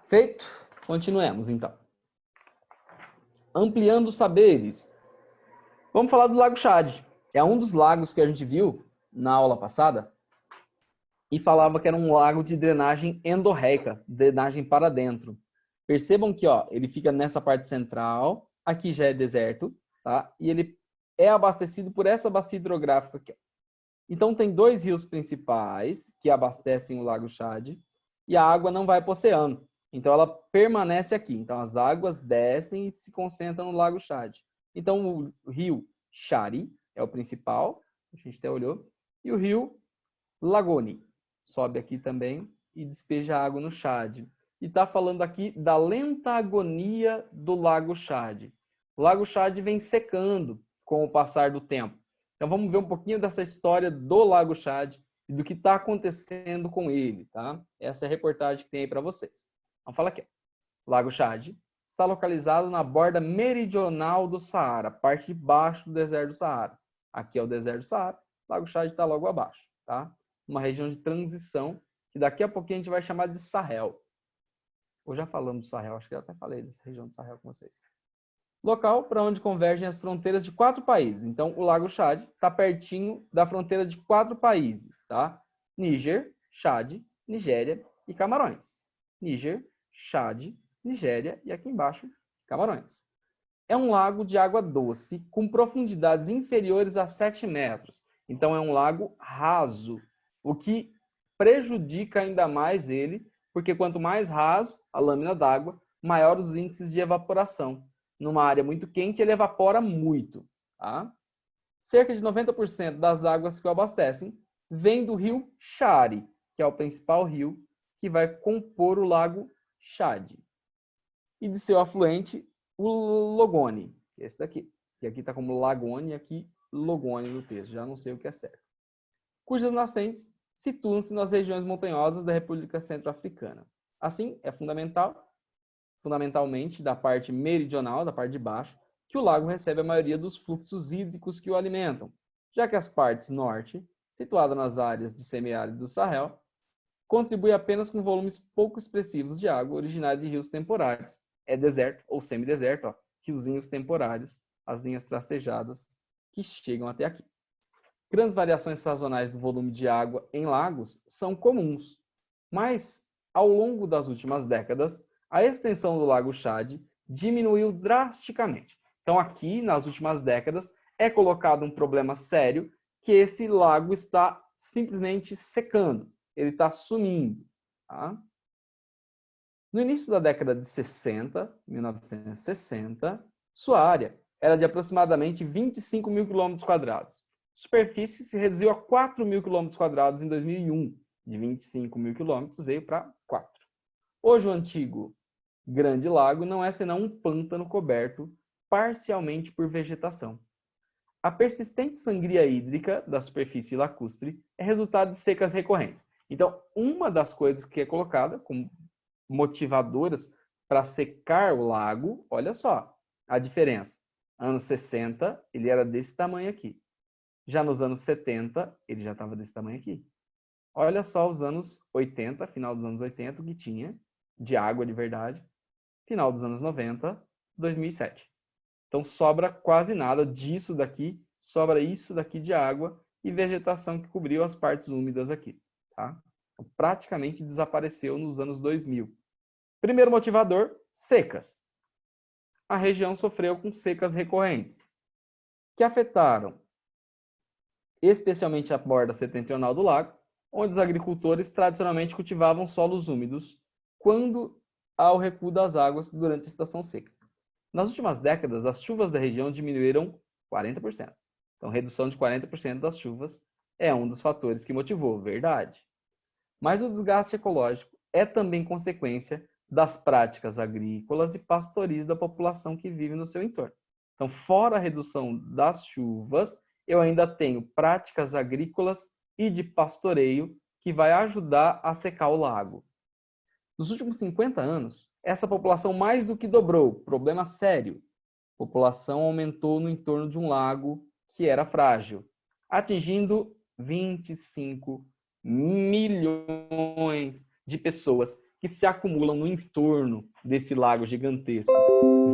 Feito? Continuemos, então. Ampliando os saberes. Vamos falar do Lago Chad. É um dos lagos que a gente viu na aula passada e falava que era um lago de drenagem endorreica, drenagem para dentro. Percebam que ó, ele fica nessa parte central, aqui já é deserto, tá? E ele é abastecido por essa bacia hidrográfica aqui. Ó. Então tem dois rios principais que abastecem o Lago Chad e a água não vai para o oceano. Então ela permanece aqui. Então as águas descem e se concentram no Lago Chad. Então o rio Chari é o principal, a gente até olhou, e o rio Lagoni sobe aqui também e despeja água no Chad. E está falando aqui da lenta agonia do Lago Chad. O Lago Chad vem secando com o passar do tempo. Então vamos ver um pouquinho dessa história do Lago Chad e do que está acontecendo com ele, tá? Essa é a reportagem que tem aí para vocês. Vamos falar aqui. O Lago Chad está localizado na borda meridional do Saara, parte de baixo do deserto do Saara. Aqui é o deserto do Saara, o Lago Chad está logo abaixo, tá? Uma região de transição que daqui a pouquinho a gente vai chamar de Sahel. Ou já falamos do Sahel, acho que eu até falei dessa região do Sahel com vocês. Local para onde convergem as fronteiras de 4 países. Então, o Lago Chad está pertinho da fronteira de 4 países, tá? Níger, Chad, Nigéria e Camarões. Níger, Chad, Nigéria e aqui embaixo, Camarões. É um lago de água doce com profundidades inferiores a 7 metros. Então, é um lago raso, o que prejudica ainda mais ele, porque quanto mais raso a lâmina d'água, maior os índices de evaporação. Numa área muito quente, ele evapora muito. Tá? Cerca de 90% das águas que o abastecem vem do rio Chari, que é o principal rio que vai compor o lago Chad. E de seu afluente, o Logone, esse daqui. Que aqui está como Lagone e aqui Logone no texto, já não sei o que é certo. Cujas nascentes situam-se nas regiões montanhosas da República Centro-Africana. Assim, é fundamentalmente da parte meridional, da parte de baixo, que o lago recebe a maioria dos fluxos hídricos que o alimentam, já que as partes norte, situadas nas áreas de semiárido do Sahel, contribui apenas com volumes pouco expressivos de água originária de rios temporários. É deserto ou semideserto, ó, riozinhos temporários, as linhas tracejadas que chegam até aqui. Grandes variações sazonais do volume de água em lagos são comuns, mas ao longo das últimas décadas, a extensão do Lago Chad diminuiu drasticamente. Então aqui, nas últimas décadas, é colocado um problema sério que esse lago está simplesmente secando, ele está sumindo. Tá? No início da década de 60, 1960, sua área era de aproximadamente 25 mil quilômetros quadrados. Superfície se reduziu a 4 mil quilômetros quadrados em 2001. De 25 mil quilômetros veio para 4. Hoje o antigo Grande Lago não é senão um pântano coberto parcialmente por vegetação. A persistente sangria hídrica da superfície lacustre é resultado de secas recorrentes. Então, uma das coisas que é colocada como motivadoras para secar o lago, olha só a diferença. Anos 60, ele era desse tamanho aqui. Já nos anos 70, ele já estava desse tamanho aqui. Olha só os anos 80, final dos anos 80, o que tinha de água de verdade. Final dos anos 90, 2007. Então, sobra quase nada disso daqui, sobra isso daqui de água e vegetação que cobriu as partes úmidas aqui. Tá? Então, praticamente desapareceu nos anos 2000. Primeiro motivador, secas. A região sofreu com secas recorrentes, que afetaram especialmente a borda setentrional do lago, onde os agricultores tradicionalmente cultivavam solos úmidos quando há o recuo das águas durante a estação seca. Nas últimas décadas, as chuvas da região diminuíram 40%. Então, redução de 40% das chuvas é um dos fatores que motivou, verdade. Mas o desgaste ecológico é também consequência das práticas agrícolas e pastoris da população que vive no seu entorno. Então, fora a redução das chuvas, eu ainda tenho práticas agrícolas e de pastoreio que vai ajudar a secar o lago. Nos últimos 50 anos, essa população mais do que dobrou. Problema sério. A população aumentou no entorno de um lago que era frágil, atingindo 25 milhões de pessoas que se acumulam no entorno desse lago gigantesco.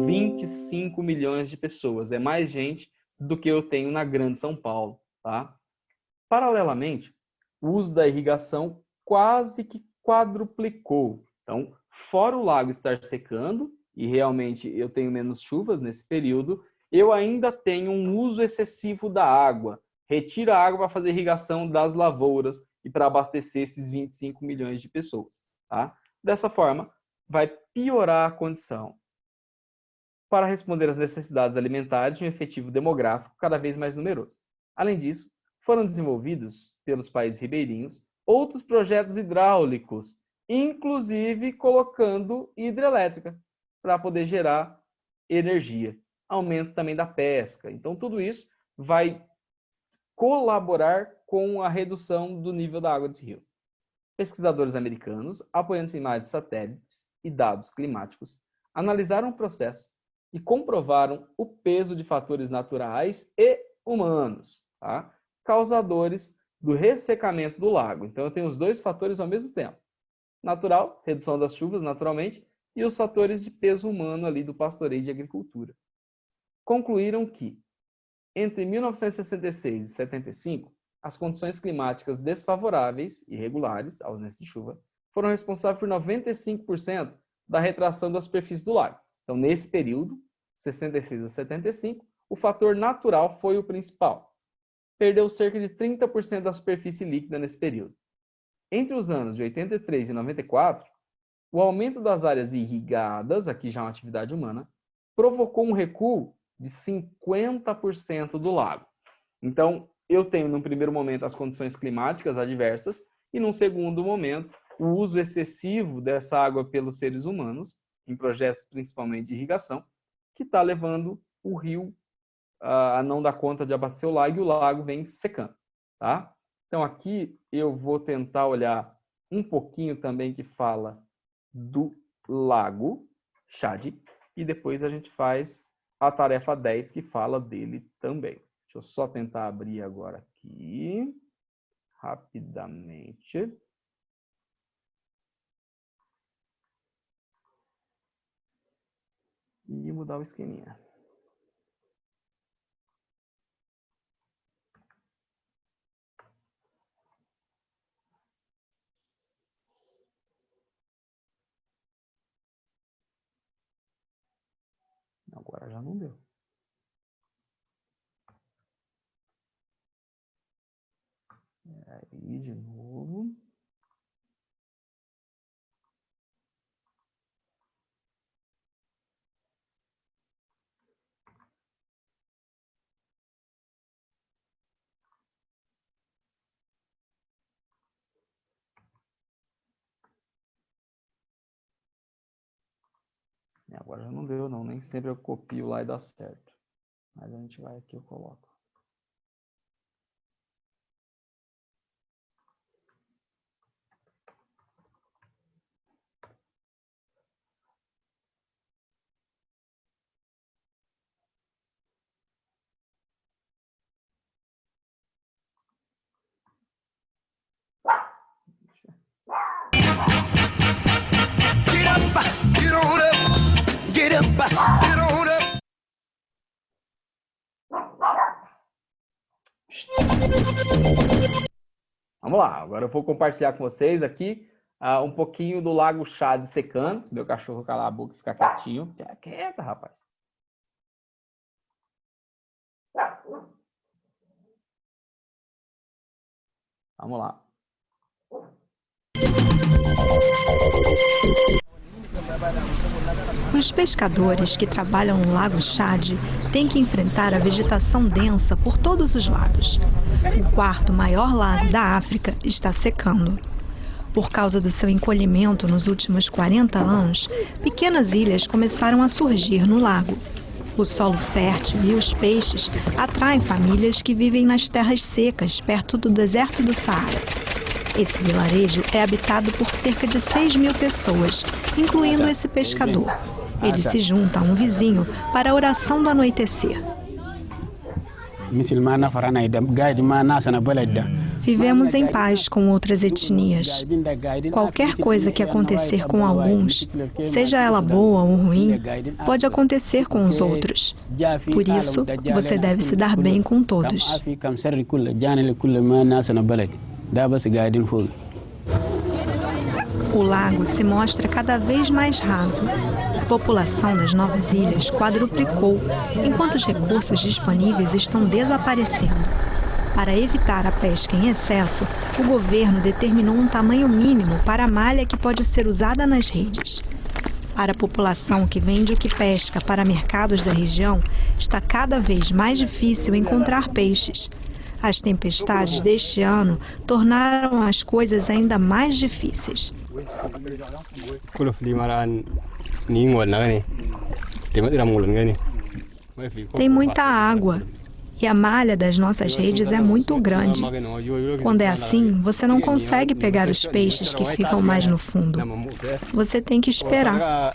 25 milhões de pessoas. É mais gente do que eu tenho na Grande São Paulo, tá? Paralelamente, o uso da irrigação quase que quadruplicou. Então, fora o lago estar secando, e realmente eu tenho menos chuvas nesse período, eu ainda tenho um uso excessivo da água. Retiro a água para fazer irrigação das lavouras e para abastecer esses 25 milhões de pessoas, tá? Dessa forma, vai piorar a condição para responder às necessidades alimentares de um efetivo demográfico cada vez mais numeroso. Além disso, foram desenvolvidos pelos países ribeirinhos outros projetos hidráulicos, inclusive colocando hidrelétrica para poder gerar energia. Aumento também da pesca. Então, tudo isso vai colaborar com a redução do nível da água desse rio. Pesquisadores americanos, apoiando-se em imagens de satélites e dados climáticos, analisaram o processo e comprovaram o peso de fatores naturais e humanos, tá? Causadores do ressecamento do lago. Então, eu tenho os dois fatores ao mesmo tempo. Natural, redução das chuvas, naturalmente, e os fatores de peso humano ali do pastoreio e de agricultura. Concluíram que, entre 1966 e 75, as condições climáticas desfavoráveis, irregulares, a ausência de chuva, foram responsáveis por 95% da retração da superfície do lago. Então, nesse período, 66 a 75, o fator natural foi o principal. Perdeu cerca de 30% da superfície líquida nesse período. Entre os anos de 83 e 94, o aumento das áreas irrigadas, aqui já é uma atividade humana, provocou um recuo de 50% do lago. Então, eu tenho, num primeiro momento, as condições climáticas adversas e, num segundo momento, o uso excessivo dessa água pelos seres humanos, em projetos principalmente de irrigação, que está levando o rio a não dar conta de abastecer o lago e o lago vem secando, tá? Então, aqui eu vou tentar olhar um pouquinho também que fala do lago Chad e depois a gente faz a tarefa 10 que fala dele também. Deixa eu só tentar abrir agora aqui, rapidamente. E mudar o esqueminha. Agora já não deu. Aí, de novo. Agora já não deu, não. Nem sempre eu copio lá e dá certo. Mas a gente vai aqui e eu coloco. Vamos lá, agora eu vou compartilhar com vocês aqui um pouquinho do Lago Chad secando. Se meu cachorro calar a boca e ficar quietinho. Fica quieta, rapaz. Vamos lá. Os pescadores que trabalham no Lago Chad têm que enfrentar a vegetação densa por todos os lados. O quarto maior lago da África está secando. Por causa do seu encolhimento nos últimos 40 anos, pequenas ilhas começaram a surgir no lago. O solo fértil e os peixes atraem famílias que vivem nas terras secas perto do deserto do Saara. Esse vilarejo é habitado por cerca de 6.000 pessoas, incluindo esse pescador. Ele se junta a um vizinho para a oração do anoitecer. Vivemos em paz com outras etnias. Qualquer coisa que acontecer com alguns, seja ela boa ou ruim, pode acontecer com os outros. Por isso, você deve se dar bem com todos. O lago se mostra cada vez mais raso. A população das novas ilhas quadruplicou, enquanto os recursos disponíveis estão desaparecendo. Para evitar a pesca em excesso, o governo determinou um tamanho mínimo para a malha que pode ser usada nas redes. Para a população que vende o que pesca para mercados da região, está cada vez mais difícil encontrar peixes. As tempestades deste ano tornaram as coisas ainda mais difíceis. Tem muita água e a malha das nossas redes é muito grande. Quando é assim, você não consegue pegar os peixes que ficam mais no fundo. Você tem que esperar.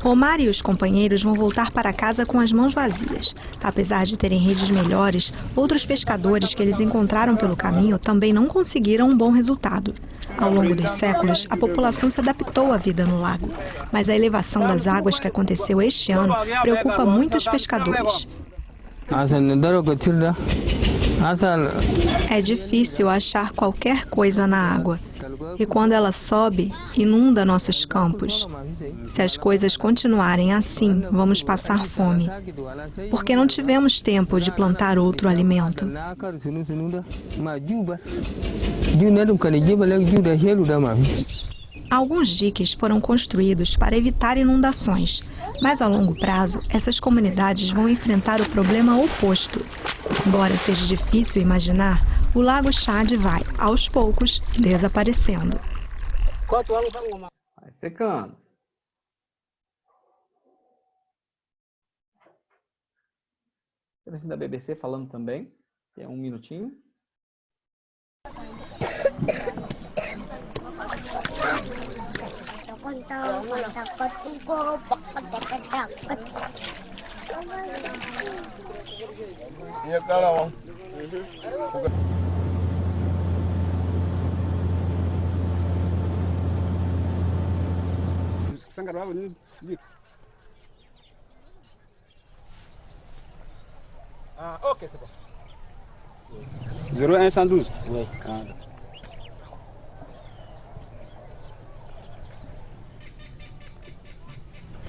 Omar e os companheiros vão voltar para casa com as mãos vazias. Apesar de terem redes melhores, outros pescadores que eles encontraram pelo caminho também não conseguiram um bom resultado. Ao longo dos séculos, a população se adaptou à vida no lago, mas a elevação das águas que aconteceu este ano preocupa muitos pescadores. É difícil achar qualquer coisa na água. E quando ela sobe, inunda nossos campos. Se as coisas continuarem assim, vamos passar fome. Porque não tivemos tempo de plantar outro alimento. Alguns diques foram construídos para evitar inundações, mas a longo prazo, essas comunidades vão enfrentar o problema oposto. Embora seja difícil imaginar, o Lago Chad vai, aos poucos, desaparecendo. Vai secando. Esse da BBC falando também, tem um minutinho. Ok, c'est bon. 01112. Oui.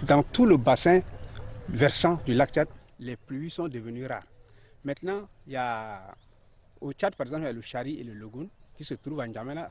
Dans tout le bassin versant du lac Tchad, les pluies sont devenues rares. Maintenant, il y a au Tchad, par exemple, il y a le Chari et le Logoun qui se trouvent à N'Djamena.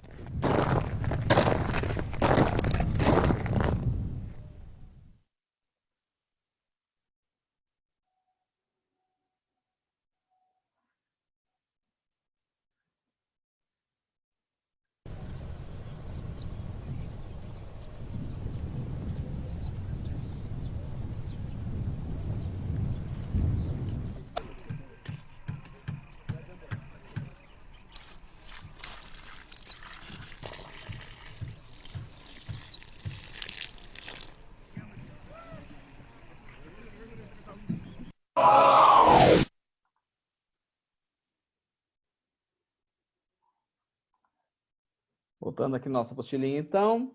Voltando aqui na nossa apostilinha, então,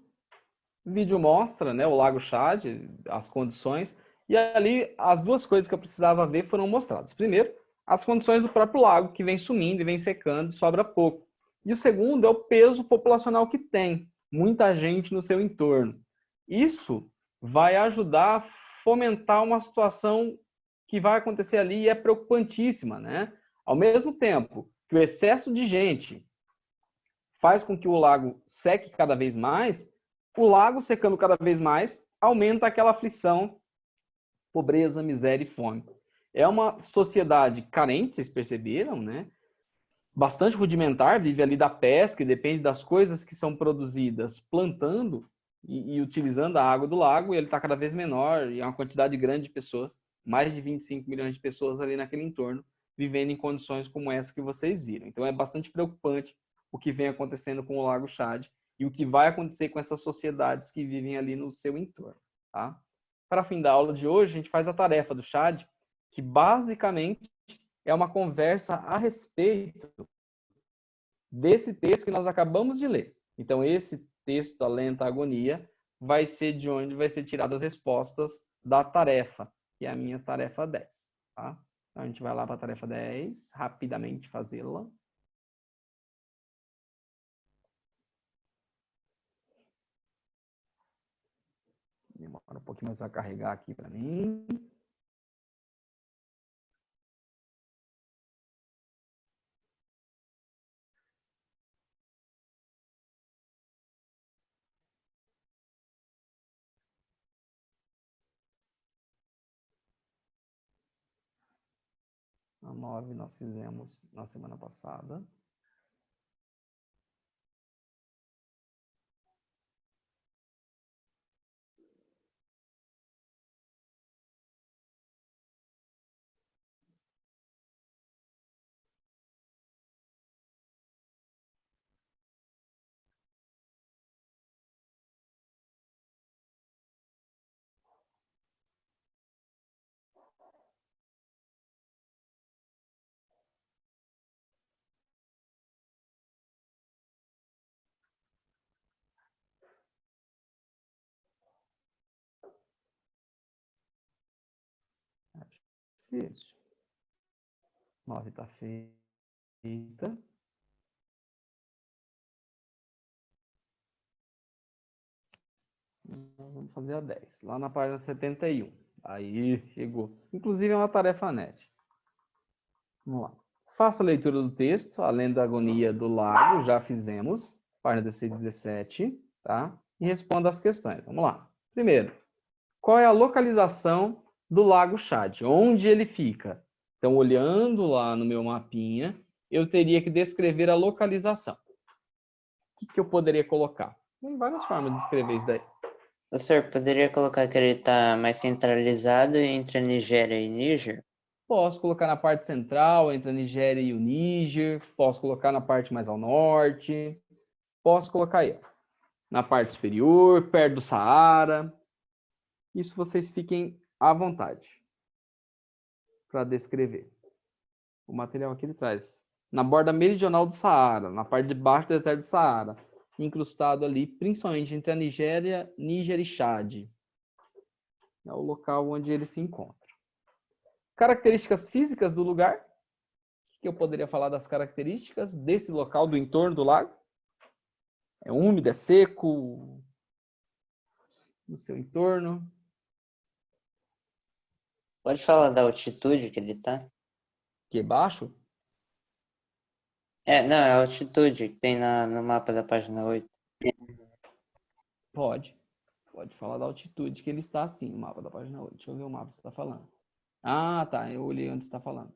o vídeo mostra, né, o Lago Chad, as condições, e ali as duas coisas que eu precisava ver foram mostradas. Primeiro, as condições do próprio lago, que vem sumindo e vem secando, sobra pouco. E o segundo é o peso populacional que tem, muita gente no seu entorno. Isso vai ajudar a fomentar uma situação que vai acontecer ali e é preocupantíssima, né? Ao mesmo tempo que o excesso de gente faz com que o lago seque cada vez mais, o lago secando cada vez mais aumenta aquela aflição, pobreza, miséria e fome. É uma sociedade carente, vocês perceberam, né? Bastante rudimentar, vive ali da pesca e depende das coisas que são produzidas plantando e utilizando a água do lago, e ele está cada vez menor, e é uma quantidade grande de pessoas, mais de 25 milhões de pessoas ali naquele entorno, vivendo em condições como essa que vocês viram. Então é bastante preocupante o que vem acontecendo com o Lago Chad e o que vai acontecer com essas sociedades que vivem ali no seu entorno, tá? Para fim da aula de hoje, a gente faz a tarefa do Chad, que basicamente é uma conversa a respeito desse texto que nós acabamos de ler. Então, esse texto, A Lenta Agonia, vai ser de onde vai ser tiradas as respostas da tarefa, que é a minha tarefa 10. Tá? Então, a gente vai lá para a tarefa 10, rapidamente fazê-la. Demora um pouquinho, mas vai carregar aqui para mim. A 9 nós fizemos na semana passada. Isso. 9 está feita. Vamos fazer a 10. Lá na página 71. Aí, chegou. Inclusive, é uma tarefa net. Vamos lá. Faça a leitura do texto, A Lenta Agonia do Lago, já fizemos. Página 16 e 17, tá? E responda as questões. Vamos lá. Primeiro, qual é a localização do Lago Chad? Onde ele fica? Então, olhando lá no meu mapinha, eu teria que descrever a localização. O que eu poderia colocar? Tem várias formas de descrever isso daí. O senhor poderia colocar que ele está mais centralizado entre a Nigéria e Níger? Posso colocar na parte central, entre a Nigéria e o Níger. Posso colocar na parte mais ao norte. Posso colocar aí, ó, na parte superior, perto do Saara. Isso vocês fiquem à vontade para descrever. O material aqui ele traz. Na borda meridional do Saara, na parte de baixo do deserto do Saara, incrustado ali, principalmente entre a Nigéria, Níger e Chad. É o local onde ele se encontra. Características físicas do lugar. O que eu poderia falar das características desse local, do entorno do lago? É úmido, é seco? No seu entorno? Pode falar da altitude que ele está? Que é baixo? Não, é a altitude que tem no mapa da página 8. Pode. Pode falar da altitude que ele está assim, o mapa da página 8. Deixa eu ver o mapa que você está falando. Ah, tá. Eu olhei onde você está falando.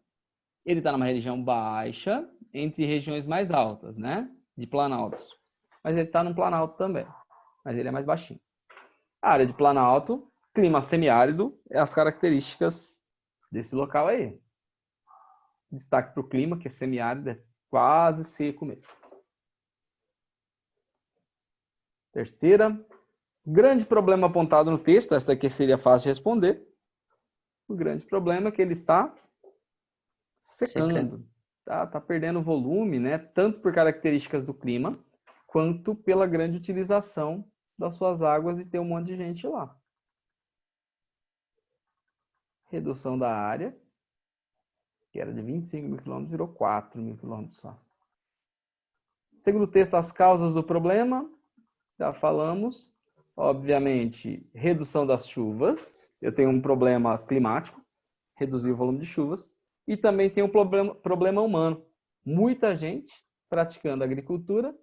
Ele está numa região baixa, entre regiões mais altas, né? De planaltos. Mas ele está num planalto também. Mas ele é mais baixinho. A área de planalto, clima semiárido, é as características desse local aí. Destaque para o clima, que é semiárido, é quase seco mesmo. Terceira, grande problema apontado no texto, essa aqui seria fácil de responder. O grande problema é que ele está secando. Tá perdendo volume, né? Tanto por características do clima, quanto pela grande utilização das suas águas e ter um monte de gente lá. Redução da área, que era de 25 mil quilômetros, virou 4 mil quilômetros só. Segundo o texto, as causas do problema, já falamos. Obviamente, redução das chuvas. Eu tenho um problema climático, reduzir o volume de chuvas. E também tem um problema humano. Muita gente praticando agricultura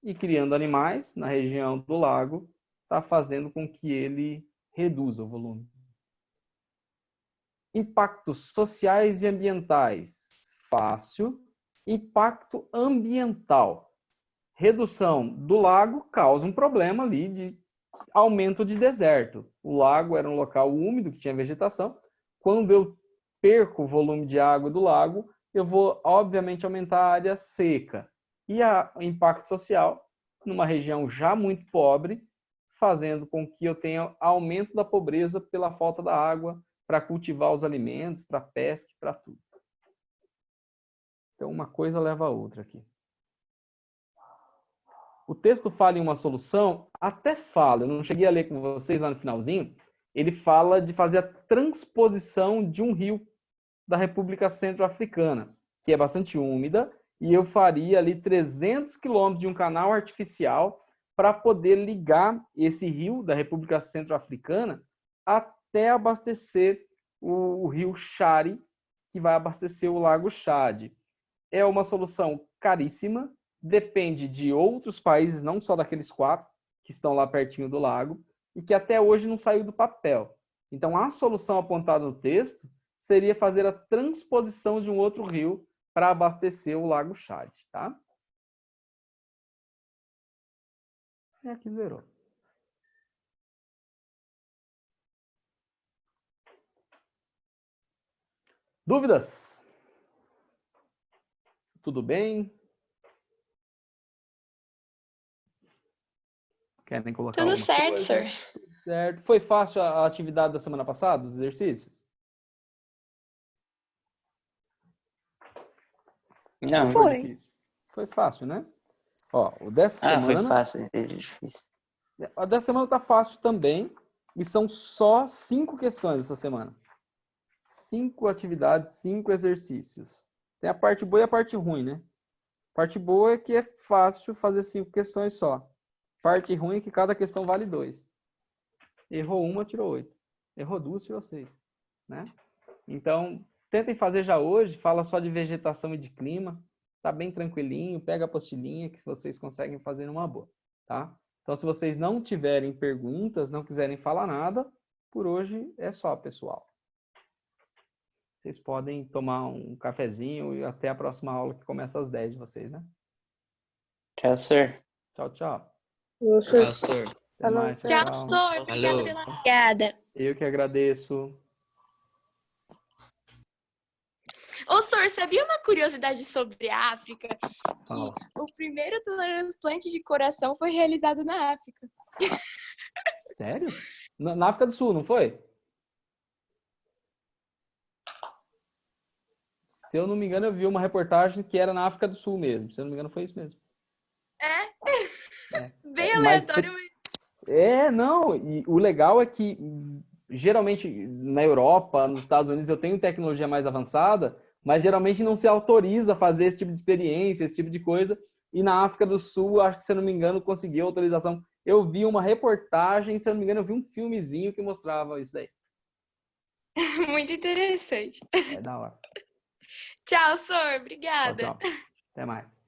e criando animais na região do lago está fazendo com que ele reduza o volume. Impactos sociais e ambientais. Fácil. Impacto ambiental. Redução do lago causa um problema ali de aumento de deserto. O lago era um local úmido que tinha vegetação. Quando eu perco o volume de água do lago, eu vou, obviamente, aumentar a área seca. E o impacto social, numa região já muito pobre, fazendo com que eu tenha aumento da pobreza pela falta da água para cultivar os alimentos, para pesca, para tudo. Então, uma coisa leva a outra aqui. O texto fala em uma solução, até fala, eu não cheguei a ler com vocês lá no finalzinho, ele fala de fazer a transposição de um rio da República Centro-Africana, que é bastante úmida, e eu faria ali 300 quilômetros de um canal artificial para poder ligar esse rio da República Centro-Africana até abastecer o rio Chari, que vai abastecer o Lago Chad. É uma solução caríssima, depende de outros países, não só daqueles 4 que estão lá pertinho do lago, e que até hoje não saiu do papel. Então, a solução apontada no texto seria fazer a transposição de um outro rio para abastecer o Lago Chad, tá? E aqui zerou. Dúvidas? Tudo bem? Querem colocar Tudo alguma certo, coisa? senhor. Tudo certo. Foi fácil a atividade da semana passada, os exercícios? Não. Foi. Difícil? Foi fácil, né? Ó, o dessa Foi semana... fácil, é difícil. A dessa semana tá fácil também. E são só 5 questões essa semana. 5 atividades, 5 exercícios. Tem a parte boa e a parte ruim, né? A parte boa é que é fácil fazer 5 questões só. Parte ruim é que cada questão vale 2. Errou uma, tirou 8. Errou 2, tirou 6. Né? Então, tentem fazer já hoje. Fala só de vegetação e de clima. Tá bem tranquilinho. Pega a apostilinha que vocês conseguem fazer numa boa. Tá? Então, se vocês não tiverem perguntas, não quiserem falar nada, por hoje é só, pessoal. Vocês podem tomar um cafezinho e até a próxima aula que começa às 10 de vocês, né? Tchau, senhor. Tchau, tchau. Tchau, senhor. Até mais, Tchau, tchau. senhor. Obrigada Falou. pela piada. Eu que agradeço. Ô, senhor, sabia uma curiosidade sobre a África? Que Fala. o primeiro transplante de coração foi realizado na África. Sério? Na África do Sul, não foi? Se eu não me engano, eu vi uma reportagem que era na África do Sul mesmo. Se eu não me engano, foi isso mesmo. Bem Mas aleatório, mas... não. E o legal é que, geralmente, na Europa, nos Estados Unidos, eu tenho tecnologia mais avançada, mas geralmente não se autoriza a fazer esse tipo de experiência, esse tipo de coisa. E na África do Sul, acho que, se eu não me engano, conseguiu autorização. Eu vi uma reportagem, se eu não me engano, eu vi um filmezinho que mostrava isso daí. Muito interessante. É da hora. Tchau, senhor. Obrigada. Tchau, tchau. Até mais.